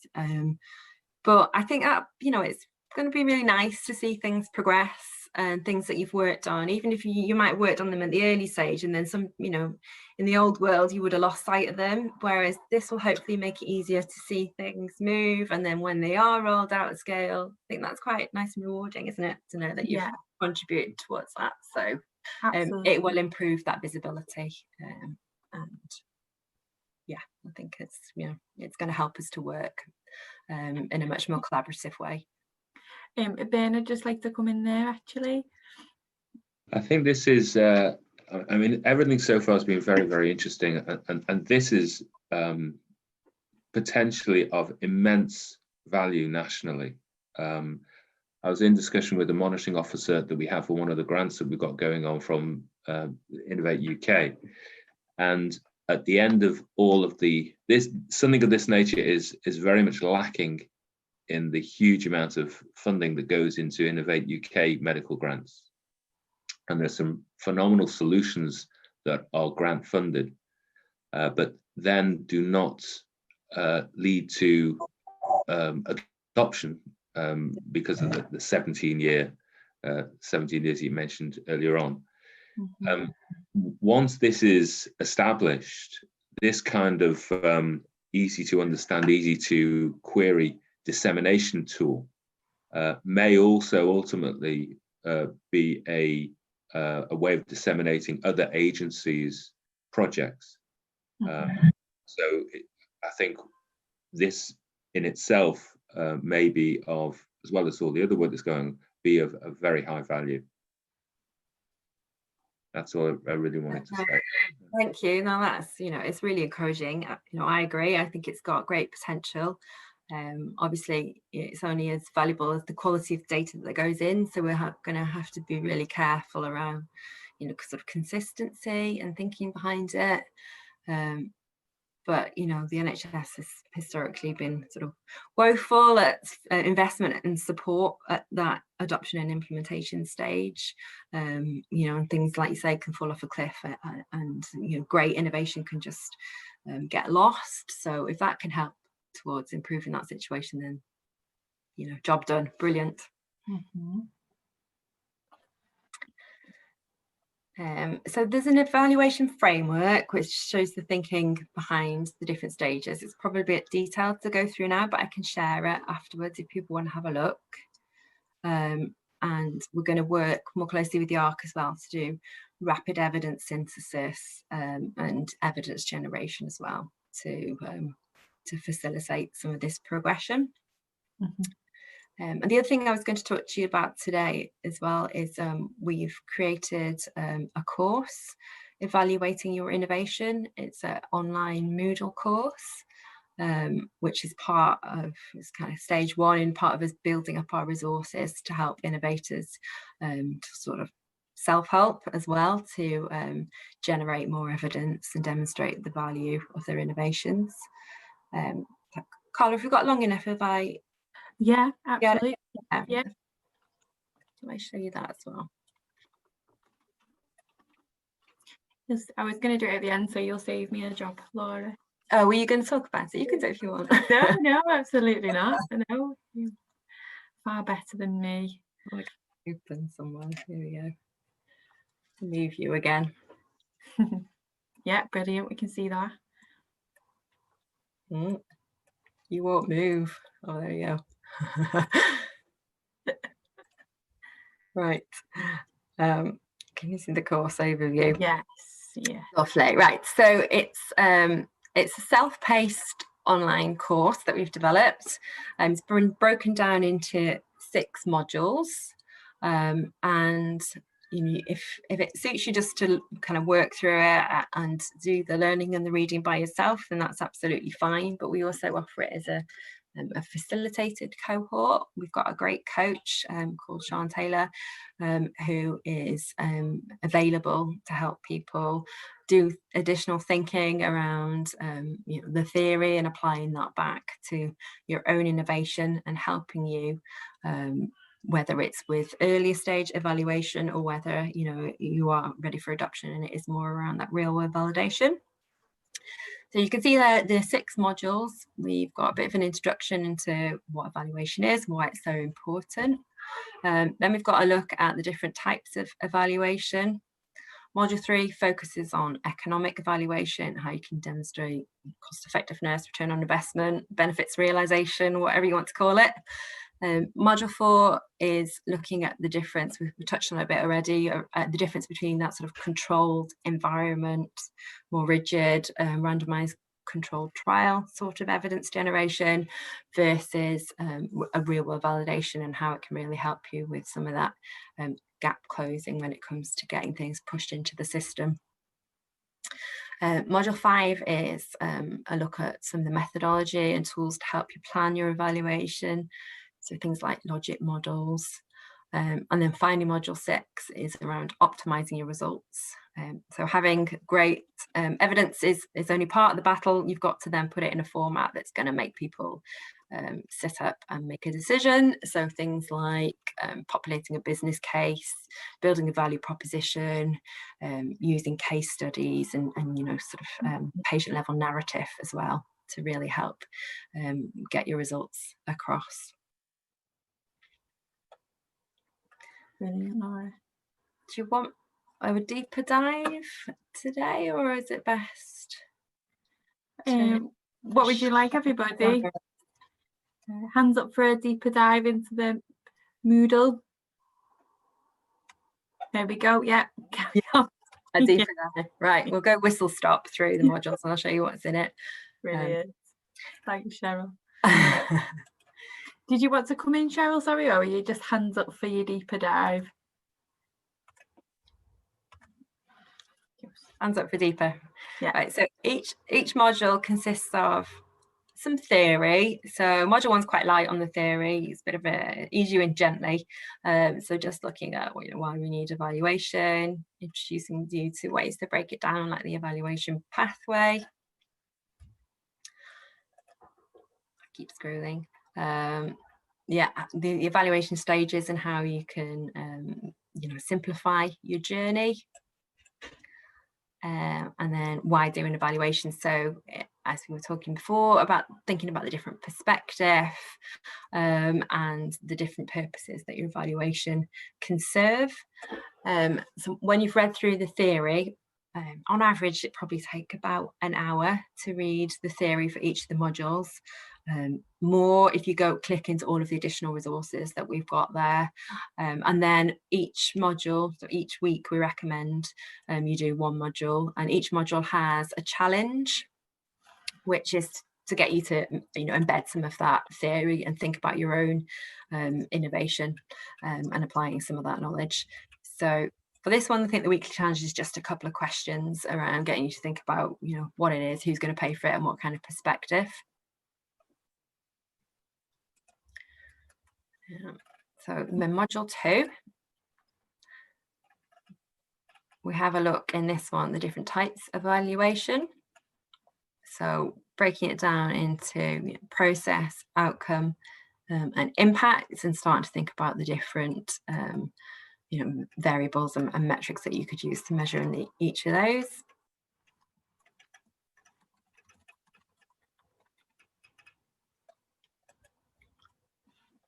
Speaker 2: But I think that, it's going to be really nice to see things progress and things that you've worked on, even if you might have worked on them at the early stage, and then some, in the old world, you would have lost sight of them. Whereas this will hopefully make it easier to see things move. And then when they are rolled out at scale, I think that's quite nice and rewarding, isn't it? To know that you've contributed towards that. So it will improve that visibility. And yeah, I think it's going to help us to work in a much more collaborative way.
Speaker 1: Ben, I'd just like to come in there, actually.
Speaker 7: I think this is, I mean, everything so far has been very, very interesting. And this is potentially of immense value nationally. I was in discussion with the monitoring officer that we have for one of the grants that we've got going on from Innovate UK. And at the end of all of something of this nature is very much lacking in the huge amount of funding that goes into Innovate UK medical grants. And there's some phenomenal solutions that are grant funded, but then do not lead to adoption because of the 17 years you mentioned earlier on. Mm-hmm. Once this is established, this kind of easy to understand, easy to query dissemination tool may also ultimately be a way of disseminating other agencies' projects. Mm-hmm. So I think this in itself may be of, as well as all the other work that's going, be of very high value. That's all I really wanted to say.
Speaker 2: Thank you. No, that's, it's really encouraging. I agree. I think it's got great potential. Obviously, it's only as valuable as the quality of data that goes in. So we're going to have to be really careful around, sort of consistency and thinking behind it. But, the NHS has historically been sort of woeful at investment and support at that adoption and implementation stage. And things like you say can fall off a cliff, and great innovation can just get lost. So if that can help towards improving that situation, then, job done. Brilliant. Mm-hmm. So there's an evaluation framework which shows the thinking behind the different stages. It's probably a bit detailed to go through now, but I can share it afterwards if people want to have a look. And we're going to work more closely with the ARC as well to do rapid evidence synthesis and evidence generation as well to facilitate some of this progression. Mm-hmm. And the other thing I was going to talk to you about today as well is we've created a course evaluating your innovation. It's an online Moodle course, which is part of, it's kind of stage one in part of us building up our resources to help innovators to sort of self-help as well, to generate more evidence and demonstrate the value of their innovations. Carla, if we've got long enough, if I...
Speaker 1: Yeah, absolutely. Yeah.
Speaker 2: Can I show you that as well?
Speaker 1: Yes, I was going to do it at the end, so you'll save me a job, Laura.
Speaker 2: Oh, were you going to talk about it? You can do it if you want.
Speaker 1: No, absolutely not. No, you're far better than me.
Speaker 2: I can open somewhere. Here we go. Move you again.
Speaker 1: Yeah, brilliant. We can see that.
Speaker 2: You won't move. Oh, there you go. Right. Can you see the course overview?
Speaker 1: Yes, yeah.
Speaker 2: Lovely. Right, so it's a self-paced online course that we've developed. It's been broken down into 6 modules, and you know, if it suits you just to kind of work through it and do the learning and the reading by yourself, then that's absolutely fine. But we also offer it as a facilitated cohort. We've got a great coach called Sean Taylor, who is available to help people do additional thinking around you know, the theory and applying that back to your own innovation and helping you, whether it's with earlier stage evaluation or whether you know you are ready for adoption and it is more around that real world validation. So you can see that the 6 modules, we've got a bit of an introduction into what evaluation is, why it's so important. Then we've got a look at the different types of evaluation. Module 3 focuses on economic evaluation, how you can demonstrate cost effectiveness, return on investment, benefits realization, whatever you want to call it. Module 4 is looking at the difference, we touched on it a bit already, the difference between that sort of controlled environment, more rigid, randomized controlled trial sort of evidence generation versus a real world validation, and how it can really help you with some of that gap closing when it comes to getting things pushed into the system. Module 5 is a look at some of the methodology and tools to help you plan your evaluation. So things like logic models. And then finally, module 6 is around optimizing your results. So having great evidence is only part of the battle. You've got to then put it in a format that's going to make people sit up and make a decision. So things like populating a business case, building a value proposition, using case studies and you know, sort of patient level narrative as well to really help get your results across.
Speaker 1: Brilliant, Laura.
Speaker 2: Do you want a deeper dive today, or is it best?
Speaker 1: What would you like, everybody? Hands up for a deeper dive into the Moodle. There we go. Yeah.
Speaker 2: A deeper dive. Right, we'll go whistle stop through the modules and I'll show you what's in it.
Speaker 1: Brilliant. Thanks, Cheryl. Did you want to come in, Cheryl? Sorry, or are you just hands up for your deeper dive?
Speaker 2: Hands up for deeper.
Speaker 1: Yeah.
Speaker 2: Right, so each module consists of some theory. So module 1's quite light on the theory. It's a bit of a ease you in gently. So just looking at why we need evaluation, introducing you to ways to break it down, like the evaluation pathway. I keep scrolling. Yeah, the evaluation stages and how you can you know, simplify your journey. And then why do an evaluation? So as we were talking before about thinking about the different perspective and the different purposes that your evaluation can serve. So when you've read through the theory, on average it probably takes about an hour to read the theory for each of the modules. More if you go click into all of the additional resources that we've got there, and then each module, so each week we recommend you do one module, and each module has a challenge which is to get you to, you know, embed some of that theory and think about your own innovation and applying some of that knowledge. So for this one, I think the weekly challenge is just a couple of questions around getting you to think about, you know, what it is, who's going to pay for it, and what kind of perspective. So then module 2, we have a look in this one, the different types of evaluation. So breaking it down into, you know, process, outcome, and impacts, and starting to think about the different you know, variables and metrics that you could use to measure in each of those.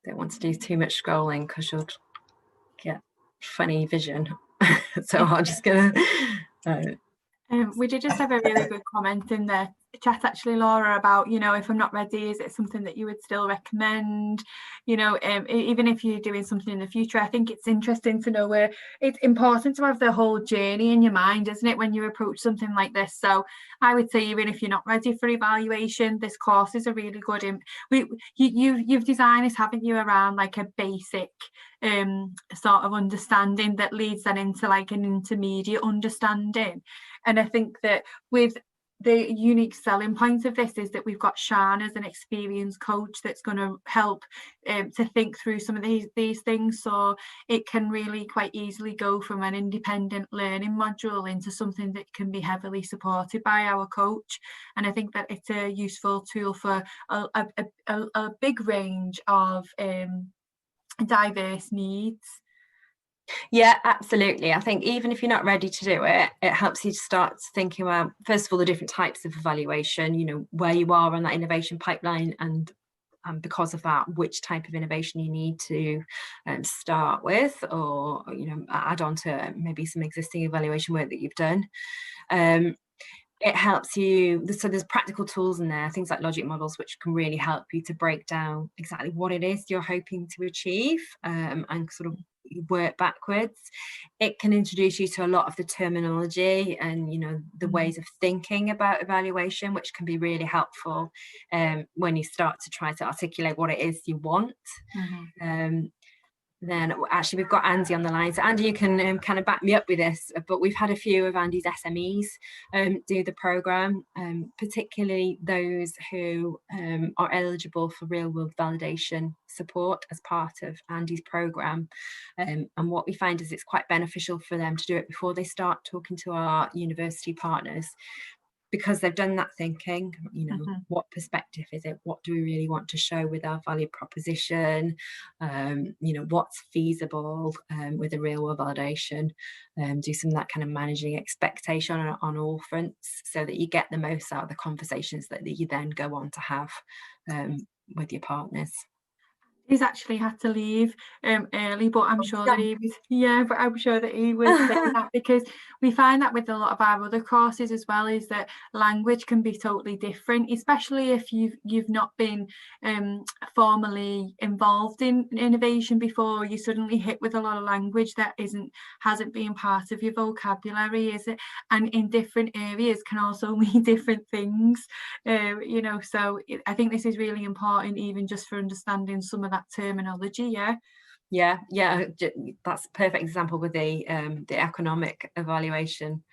Speaker 2: Don't want to do too much scrolling because you'll get funny vision. So I'm just gonna
Speaker 1: we did just have a really good comment in there, chat actually, Laura, about, you know, if I'm not ready, is it something that you would still recommend? You know, even if you're doing something in the future, I think it's interesting to know where it's important to have the whole journey in your mind, isn't it, when you approach something like this? So I would say, even if you're not ready for evaluation, this course is a really good you've designed this, haven't you, around like a basic sort of understanding that leads then into like an intermediate understanding. And I think that with the unique selling point of this is that we've got Sian as an experienced coach that's going to help to think through some of these things, so it can really quite easily go from an independent learning module into something that can be heavily supported by our coach. And I think that it's a useful tool for a big range of diverse needs.
Speaker 2: Yeah, absolutely. I think even if you're not ready to do it, it helps you to start thinking about, first of all, the different types of evaluation, you know, where you are on that innovation pipeline, and because of that, which type of innovation you need to start with, or, you know, add on to maybe some existing evaluation work that you've done. It helps you, so there's practical tools in there, things like logic models, which can really help you to break down exactly what it is you're hoping to achieve, and sort of work backwards. It can introduce you to a lot of the terminology and, you know, the ways of thinking about evaluation, which can be really helpful when you start to try to articulate what it is you want. Then actually we've got Andy on the line. So Andy, you can kind of back me up with this, but we've had a few of Andy's SMEs do the programme, particularly those who are eligible for real world validation support as part of Andy's programme. And what we find is it's quite beneficial for them to do it before they start talking to our university partners, because they've done that thinking, you know, what perspective is it? What do we really want to show with our value proposition? You know, what's feasible with a real world validation? Do some of that kind of managing expectation on all fronts, so that you get the most out of the conversations that you then go on to have with your partners.
Speaker 1: He's actually had to leave early, but I'm sure that he was, yeah, but I'm sure that he was saying that, because we find that with a lot of our other courses as well, is that language can be totally different, especially if you've not been formally involved in innovation before. You suddenly hit with a lot of language that hasn't been part of your vocabulary, is it? And in different areas can also mean different things, you know. So I think this is really important, even just for understanding some of that terminology. Yeah, that's a perfect example with the economic evaluation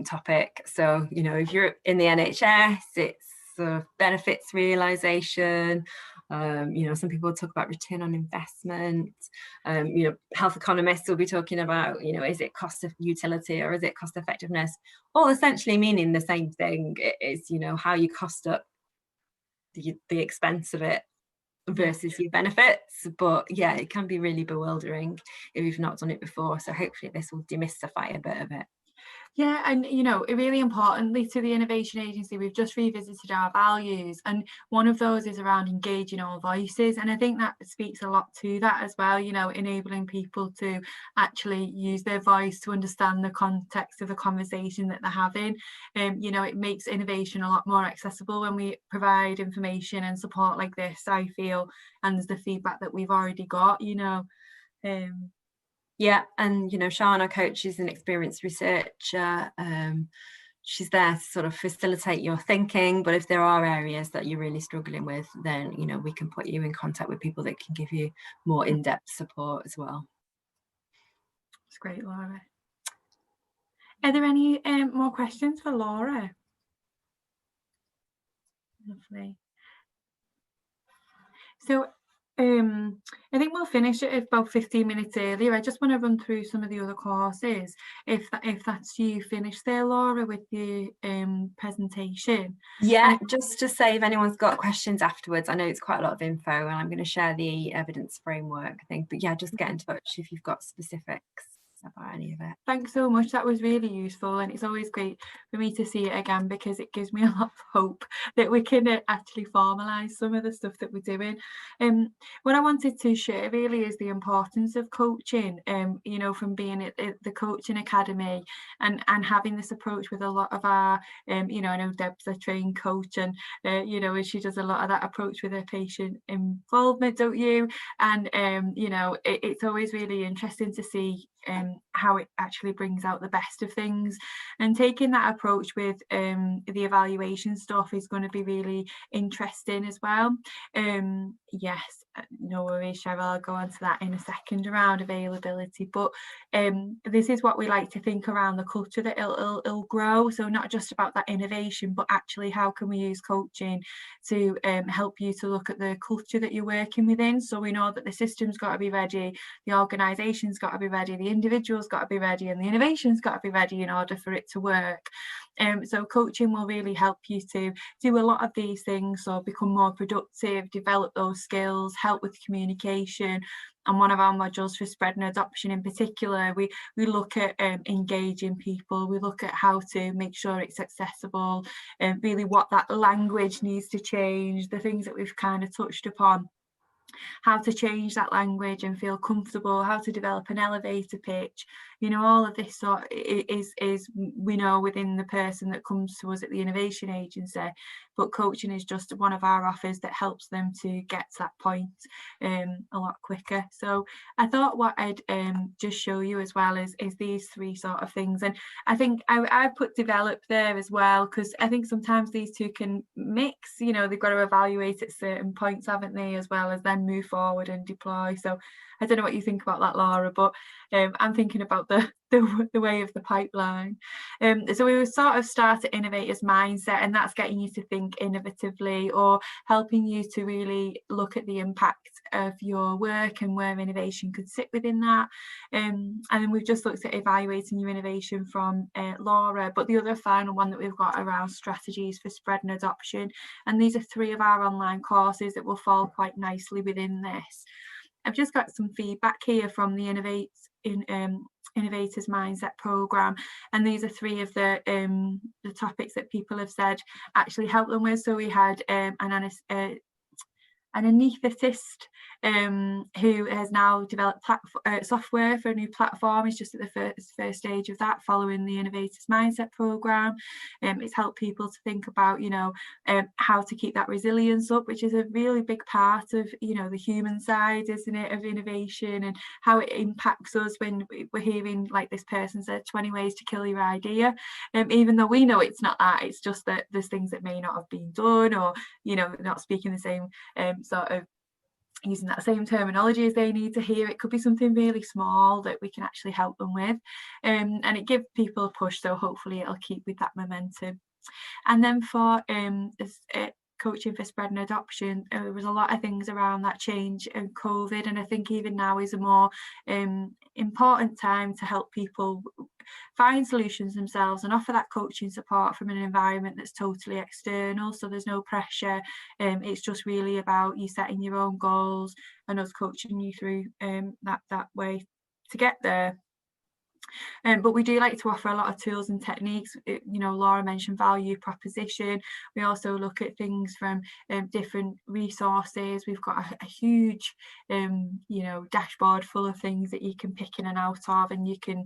Speaker 1: topic. So, you know, if you're in the NHS, it's sort of benefits realization. You know, some people talk about return on investment. You know, health economists will be talking about, you know, is it cost of utility or is it cost effectiveness? All essentially meaning the same thing. It is, you know, how you cost up the expense of it versus your benefits. But yeah, it can be really bewildering if you've not done it before. So hopefully this will demystify a bit of it. Yeah, and you know, really importantly to the Innovation Agency, we've just revisited our values, and one of those is around engaging all voices, and I think that speaks a lot to that as well, you know, enabling people to actually use their voice to understand the context of the conversation that they're having. You know, it makes innovation a lot more accessible when we provide information and support like this, I feel, and there's the feedback that we've already got, you know.
Speaker 2: Yeah, and you know, Sian, our coach, is an experienced researcher. She's there to sort of facilitate your thinking, but if there are areas that you're really struggling with, then, you know, we can put you in contact with people that can give you more in-depth support as well.
Speaker 1: That's great, Laura. Are there any more questions for Laura? Lovely. So I think we'll finish it about 15 minutes earlier. I just want to run through some of the other courses, if that's you finished there, Laura, with the presentation.
Speaker 2: Yeah, just to say, if anyone's got questions afterwards, I know it's quite a lot of info, and I'm going to share the evidence framework thing, but yeah, just get in touch if you've got specifics. about any of it.
Speaker 1: Thanks so much. That was really useful, and it's always great for me to see it again because it gives me a lot of hope that we can actually formalise some of the stuff that we're doing. What I wanted to share really is the importance of coaching, you know, from being at the coaching academy and having this approach with a lot of our, you know, I know Deb's a trained coach, and you know, she does a lot of that approach with her patient involvement, don't you? And you know, it's always really interesting to see how it actually brings out the best of things, and taking that approach with the evaluation stuff is going to be really interesting as well. Yes, no worries, Cheryl, I'll go on to that in a second around availability, but this is what we like to think around the culture that it'll grow. So not just about that innovation, but actually how can we use coaching to help you to look at the culture that you're working within. So we know that the system's got to be ready, the organisation's got to be ready, the individual's got to be ready, and the innovation's got to be ready in order for it to work. So coaching will really help you to do a lot of these things, so become more productive, develop those skills, help with communication. And one of our modules for spread and adoption in particular, we look at engaging people, we look at how to make sure it's accessible, and really what that language needs to change, the things that we've kind of touched upon, how to change that language and feel comfortable, how to develop an elevator pitch. You know, all of this sort is we know within the person that comes to us at the innovation agency, but coaching is just one of our offers that helps them to get to that point a lot quicker. So I thought what I'd just show you as well is these three sort of things, and I think I put develop there as well, because I think sometimes these two can mix. You know, they've got to evaluate at certain points, haven't they, as well as then move forward and deploy. So I don't know what you think about that, Laura, but I'm thinking about the way of the pipeline. So we would sort of start at innovators mindset, and that's getting you to think innovatively, or helping you to really look at the impact of your work and where innovation could sit within that. And then we've just looked at evaluating your innovation from Laura, but the other final one that we've got around strategies for spread and adoption, and these are three of our online courses that will fall quite nicely within this. I've just got some feedback here from the Innovators Mindset programme, and these are three of the topics that people have said actually help them with. So we had an anaesthetist who has now developed software for a new platform. Is just at the first stage of that, following the Innovators Mindset programme. It's helped people to think about, you know, how to keep that resilience up, which is a really big part of, you know, the human side, isn't it, of innovation, and how it impacts us when we're hearing, like this person said, 20 ways to kill your idea. Even though we know it's not that, it's just that there's things that may not have been done, or, you know, not speaking the same sort of using that same terminology as they need to hear. It could be something really small that we can actually help them with, and it gives people a push, so hopefully it'll keep with that momentum. And then for coaching for spread and adoption, there was a lot of things around that change and COVID, and I think even now is a more important time to help people find solutions themselves and offer that coaching support from an environment that's totally external, so there's no pressure. It's just really about you setting your own goals and us coaching you through that way to get there. But we do like to offer a lot of tools and techniques. You know, Laura mentioned value proposition. We also look at things from different resources. We've got a huge, you know, dashboard full of things that you can pick in and out of, and you can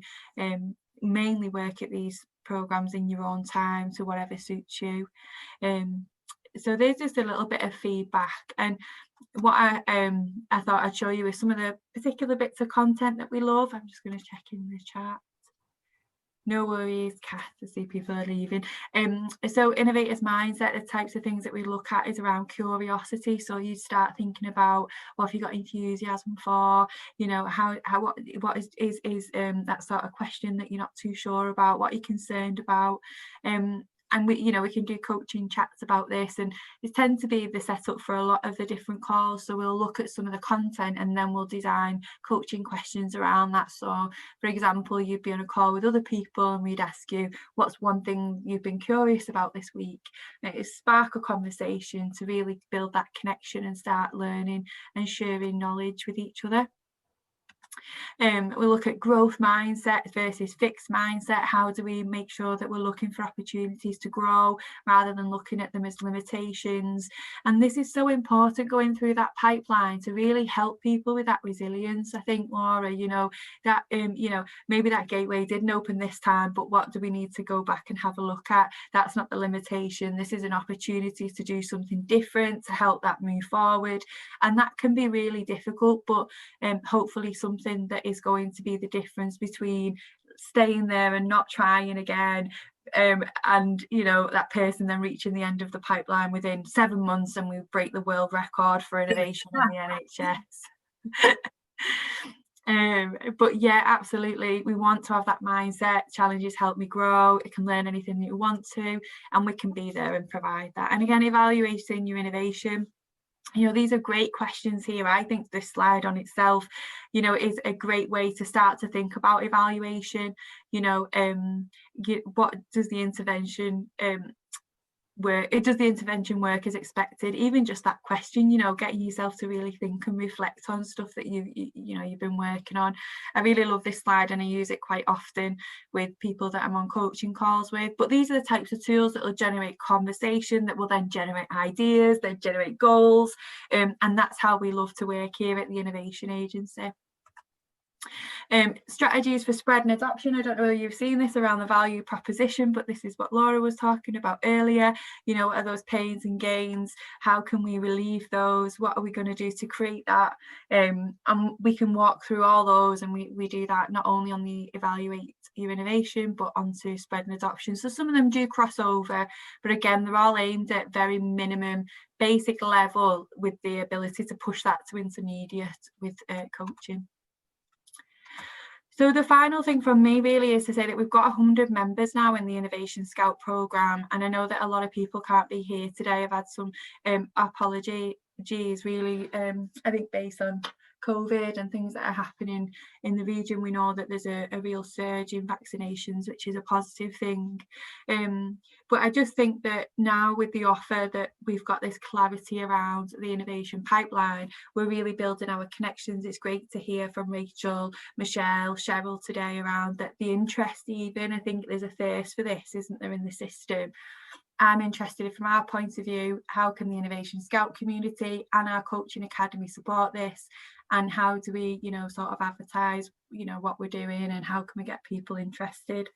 Speaker 1: mainly work at these programs in your own time, to whatever suits you. So there's just a little bit of feedback, and what I thought I'd show you is some of the particular bits of content that we love. I'm just going to check in the chat. No worries, Kath, to see people are leaving. So Innovators Mindset, the types of things that we look at is around curiosity. So you start thinking about, what have you got enthusiasm for? You know, what is that sort of question that you're not too sure about, what you're concerned about. And we can do coaching chats about this, and it tends to be the setup for a lot of the different calls. So we'll look at some of the content, and then we'll design coaching questions around that. So for example, you'd be on a call with other people, and we'd ask you, what's one thing you've been curious about this week? And it spark a conversation to really build that connection and start learning and sharing knowledge with each other. We look at growth mindset versus fixed mindset. How do we make sure that we're looking for opportunities to grow rather than looking at them as limitations? And this is so important going through that pipeline to really help people with that resilience. I think, Laura, you know, that you know, maybe that gateway didn't open this time, but what do we need to go back and have a look at? That's not the limitation. This is an opportunity to do something different to help that move forward. And that can be really difficult, but hopefully something that is going to be the difference between staying there and not trying again, and you know, that person then reaching the end of the pipeline within 7 months and we break the world record for innovation in the NHS. But yeah, absolutely, we want to have that mindset. Challenges help me grow. It can learn anything that you want to, and we can be there and provide that. And again, evaluating your innovation, you know, these are great questions here. I think this slide on itself, you know, is a great way to start to think about evaluation. You know, what does the intervention work? Does the intervention work as expected? Even just that question, you know, getting yourself to really think and reflect on stuff that you know you've been working on. I really love this slide and I use it quite often with people that I'm on coaching calls with. But these are the types of tools that will generate conversation, that will then generate ideas, then generate goals, and that's how we love to work here at the Innovation Agency. Strategies for spread and adoption. I don't know whether you've seen this around the value proposition, but this is what Laura was talking about earlier. You know, what are those pains and gains? How can we relieve those? What are we going to do to create that? And we can walk through all those, and we do that not only on the evaluate your innovation, but onto spread and adoption. So some of them do cross over, but again, they're all aimed at very minimum basic level with the ability to push that to intermediate with coaching. So the final thing from me really is to say that we've got 100 members now in the Innovation Scout programme, and I know that a lot of people can't be here today. I've had some apologies really, I think based on COVID and things that are happening in the region. We know that there's a real surge in vaccinations, which is a positive thing. But I just think that now with the offer that we've got this clarity around the innovation pipeline, we're really building our connections. It's great to hear from Rachel, Michelle, Cheryl today around that the interest even. I think there's a thirst for this, isn't there, in the system? I'm interested from our point of view, how can the Innovation Scout community and our coaching academy support this? And how do we, you know, sort of advertise, you know, what we're doing, and how can we get people interested?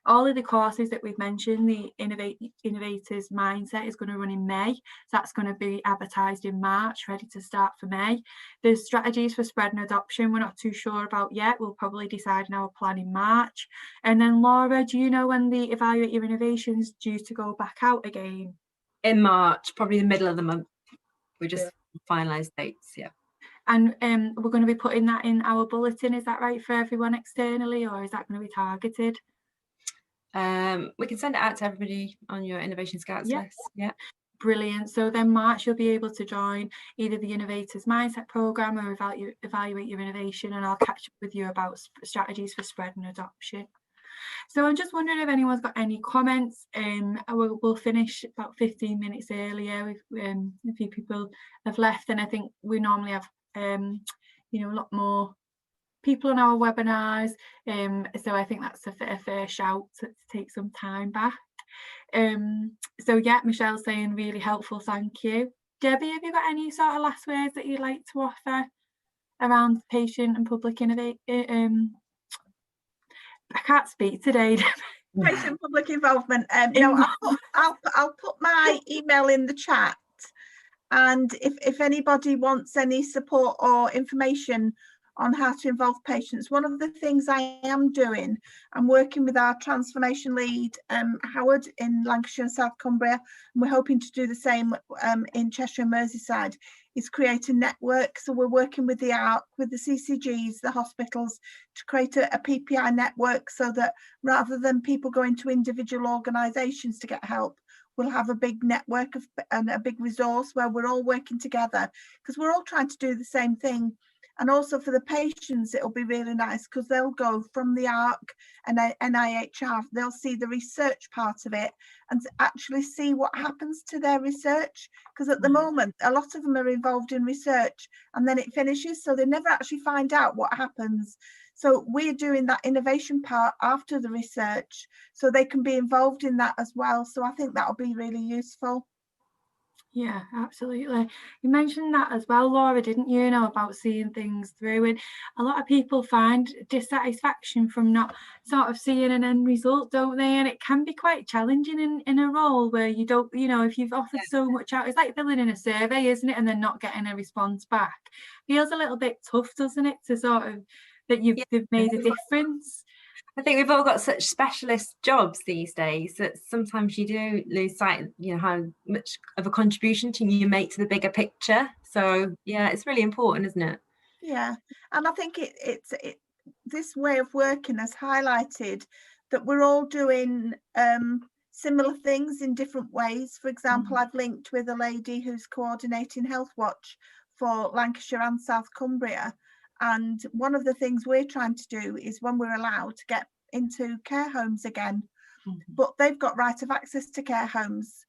Speaker 1: All of the courses that we've mentioned, the Innovators Mindset is going to run in May. So that's going to be advertised in March, ready to start for May. There's strategies for spread and adoption we're not too sure about yet. We'll probably decide in our plan in March. And then Laura, do you know when the Evaluate Your Innovations due to go back out again?
Speaker 2: In March, probably the middle of the month. We just finalised dates, yeah.
Speaker 1: And we're going to be putting that in our bulletin, is that right, for everyone externally, or is that going to be targeted?
Speaker 2: We can send it out to everybody on your Innovation Scouts list. Yeah.
Speaker 1: Brilliant. So then March, you'll be able to join either the Innovators Mindset programme or Evaluate Your Innovation, and I'll catch up with you about strategies for spread and adoption. So I'm just wondering if anyone's got any comments. We'll finish about 15 minutes earlier. A few people have left, and I think we normally have you know, a lot more people on our webinars, so I think that's a fair shout to take some time back. So yeah, Michelle's saying really helpful, thank you. Debbie, have you got any sort of last words that you'd like to offer around patient and public innovation? I can't speak today.
Speaker 5: Patient and public involvement. No, I'll put my email in the chat, and if anybody wants any support or information on how to involve patients, one of the things I am doing, I'm working with our transformation lead, Howard, in Lancashire and South Cumbria, and we're hoping to do the same in Cheshire and Merseyside, is create a network. So we're working with the CCGs, the hospitals, to create a PPI network, so that rather than people going to individual organisations to get help, we'll have a big network and a big resource where we're all working together, because we're all trying to do the same thing. And also for the patients, it'll be really nice because they'll go from the ARC and NIHR, they'll see the research part of it and actually see what happens to their research. Because at the moment, a lot of them are involved in research and then it finishes, so they never actually find out what happens. So we're doing that innovation part after the research, so they can be involved in that as well. So I think that'll be really useful.
Speaker 1: Yeah, absolutely. You mentioned that as well, Laura, didn't you, about seeing things through, and a lot of people find dissatisfaction from not sort of seeing an end result, don't they? And it can be quite challenging in a role where you don't, if you've offered so much out, it's like filling in a survey, isn't it? And then not getting a response back. Feels a little bit tough, doesn't it, to sort of that they've made a difference.
Speaker 2: I think we've all got such specialist jobs these days that sometimes you do lose sight, how much of a contribution you make to the bigger picture. So yeah, it's really important, isn't it?
Speaker 5: Yeah, and I think this way of working has highlighted that we're all doing similar things in different ways. For example, I've linked with a lady who's coordinating Health Watch for Lancashire and South Cumbria. And one of the things we're trying to do is, when we're allowed, to get into care homes again. But they've got right of access to care homes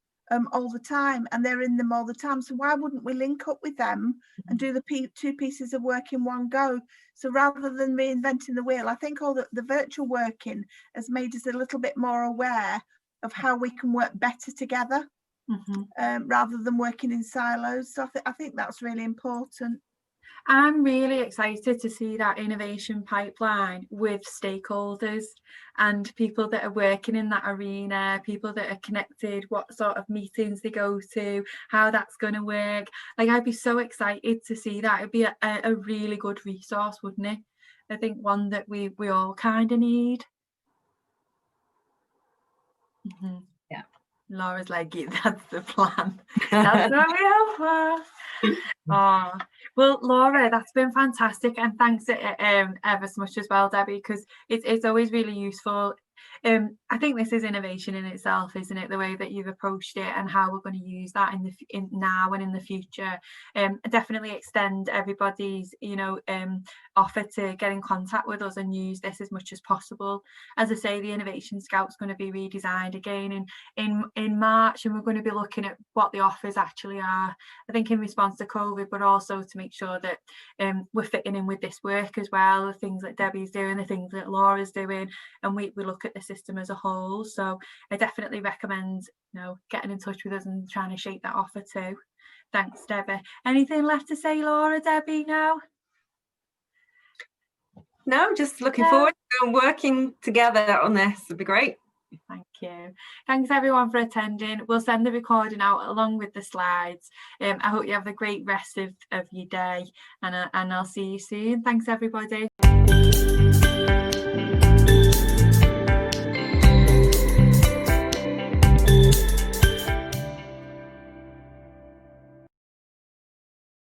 Speaker 5: all the time, and they're in them all the time. So why wouldn't we link up with them and do the two pieces of work in one go? So rather than reinventing the wheel, I think all the virtual working has made us a little bit more aware of how we can work better together, rather than working in silos. So I think that's really important.
Speaker 1: I'm really excited to see that innovation pipeline with stakeholders and people that are working in that arena, people that are connected, what sort of meetings they go to, how that's going to work. Like, I'd be so excited to see that. It'd be a really good resource, wouldn't it? I think one that we all kind of need.
Speaker 2: Yeah.
Speaker 1: Laura's like, yeah, that's the plan. That's what we have for. Oh, well, Laura, that's been fantastic, and thanks ever so much as well, Debbie, because it's always really useful. I think this is innovation in itself, isn't it? The way that you've approached it and how we're going to use that in now and in the future. Definitely extend everybody's offer to get in contact with us and use this as much as possible. As I say, the Innovation Scout's going to be redesigned again in March, and we're going to be looking at what the offers actually are, I think in response to COVID, but also to make sure that we're fitting in with this work as well, the things that Debbie's doing, the things that Laura's doing, and we look at the system as a whole. So I definitely recommend getting in touch with us and trying to shape that offer too. Thanks, Debbie. Anything left to say, Laura, Debbie, now?
Speaker 2: No, just looking forward to working together on this. It'd be great.
Speaker 1: Thank you. Thanks everyone for attending. We'll send the recording out along with the slides. I hope you have a great rest of your day, and I'll see you soon. Thanks everybody.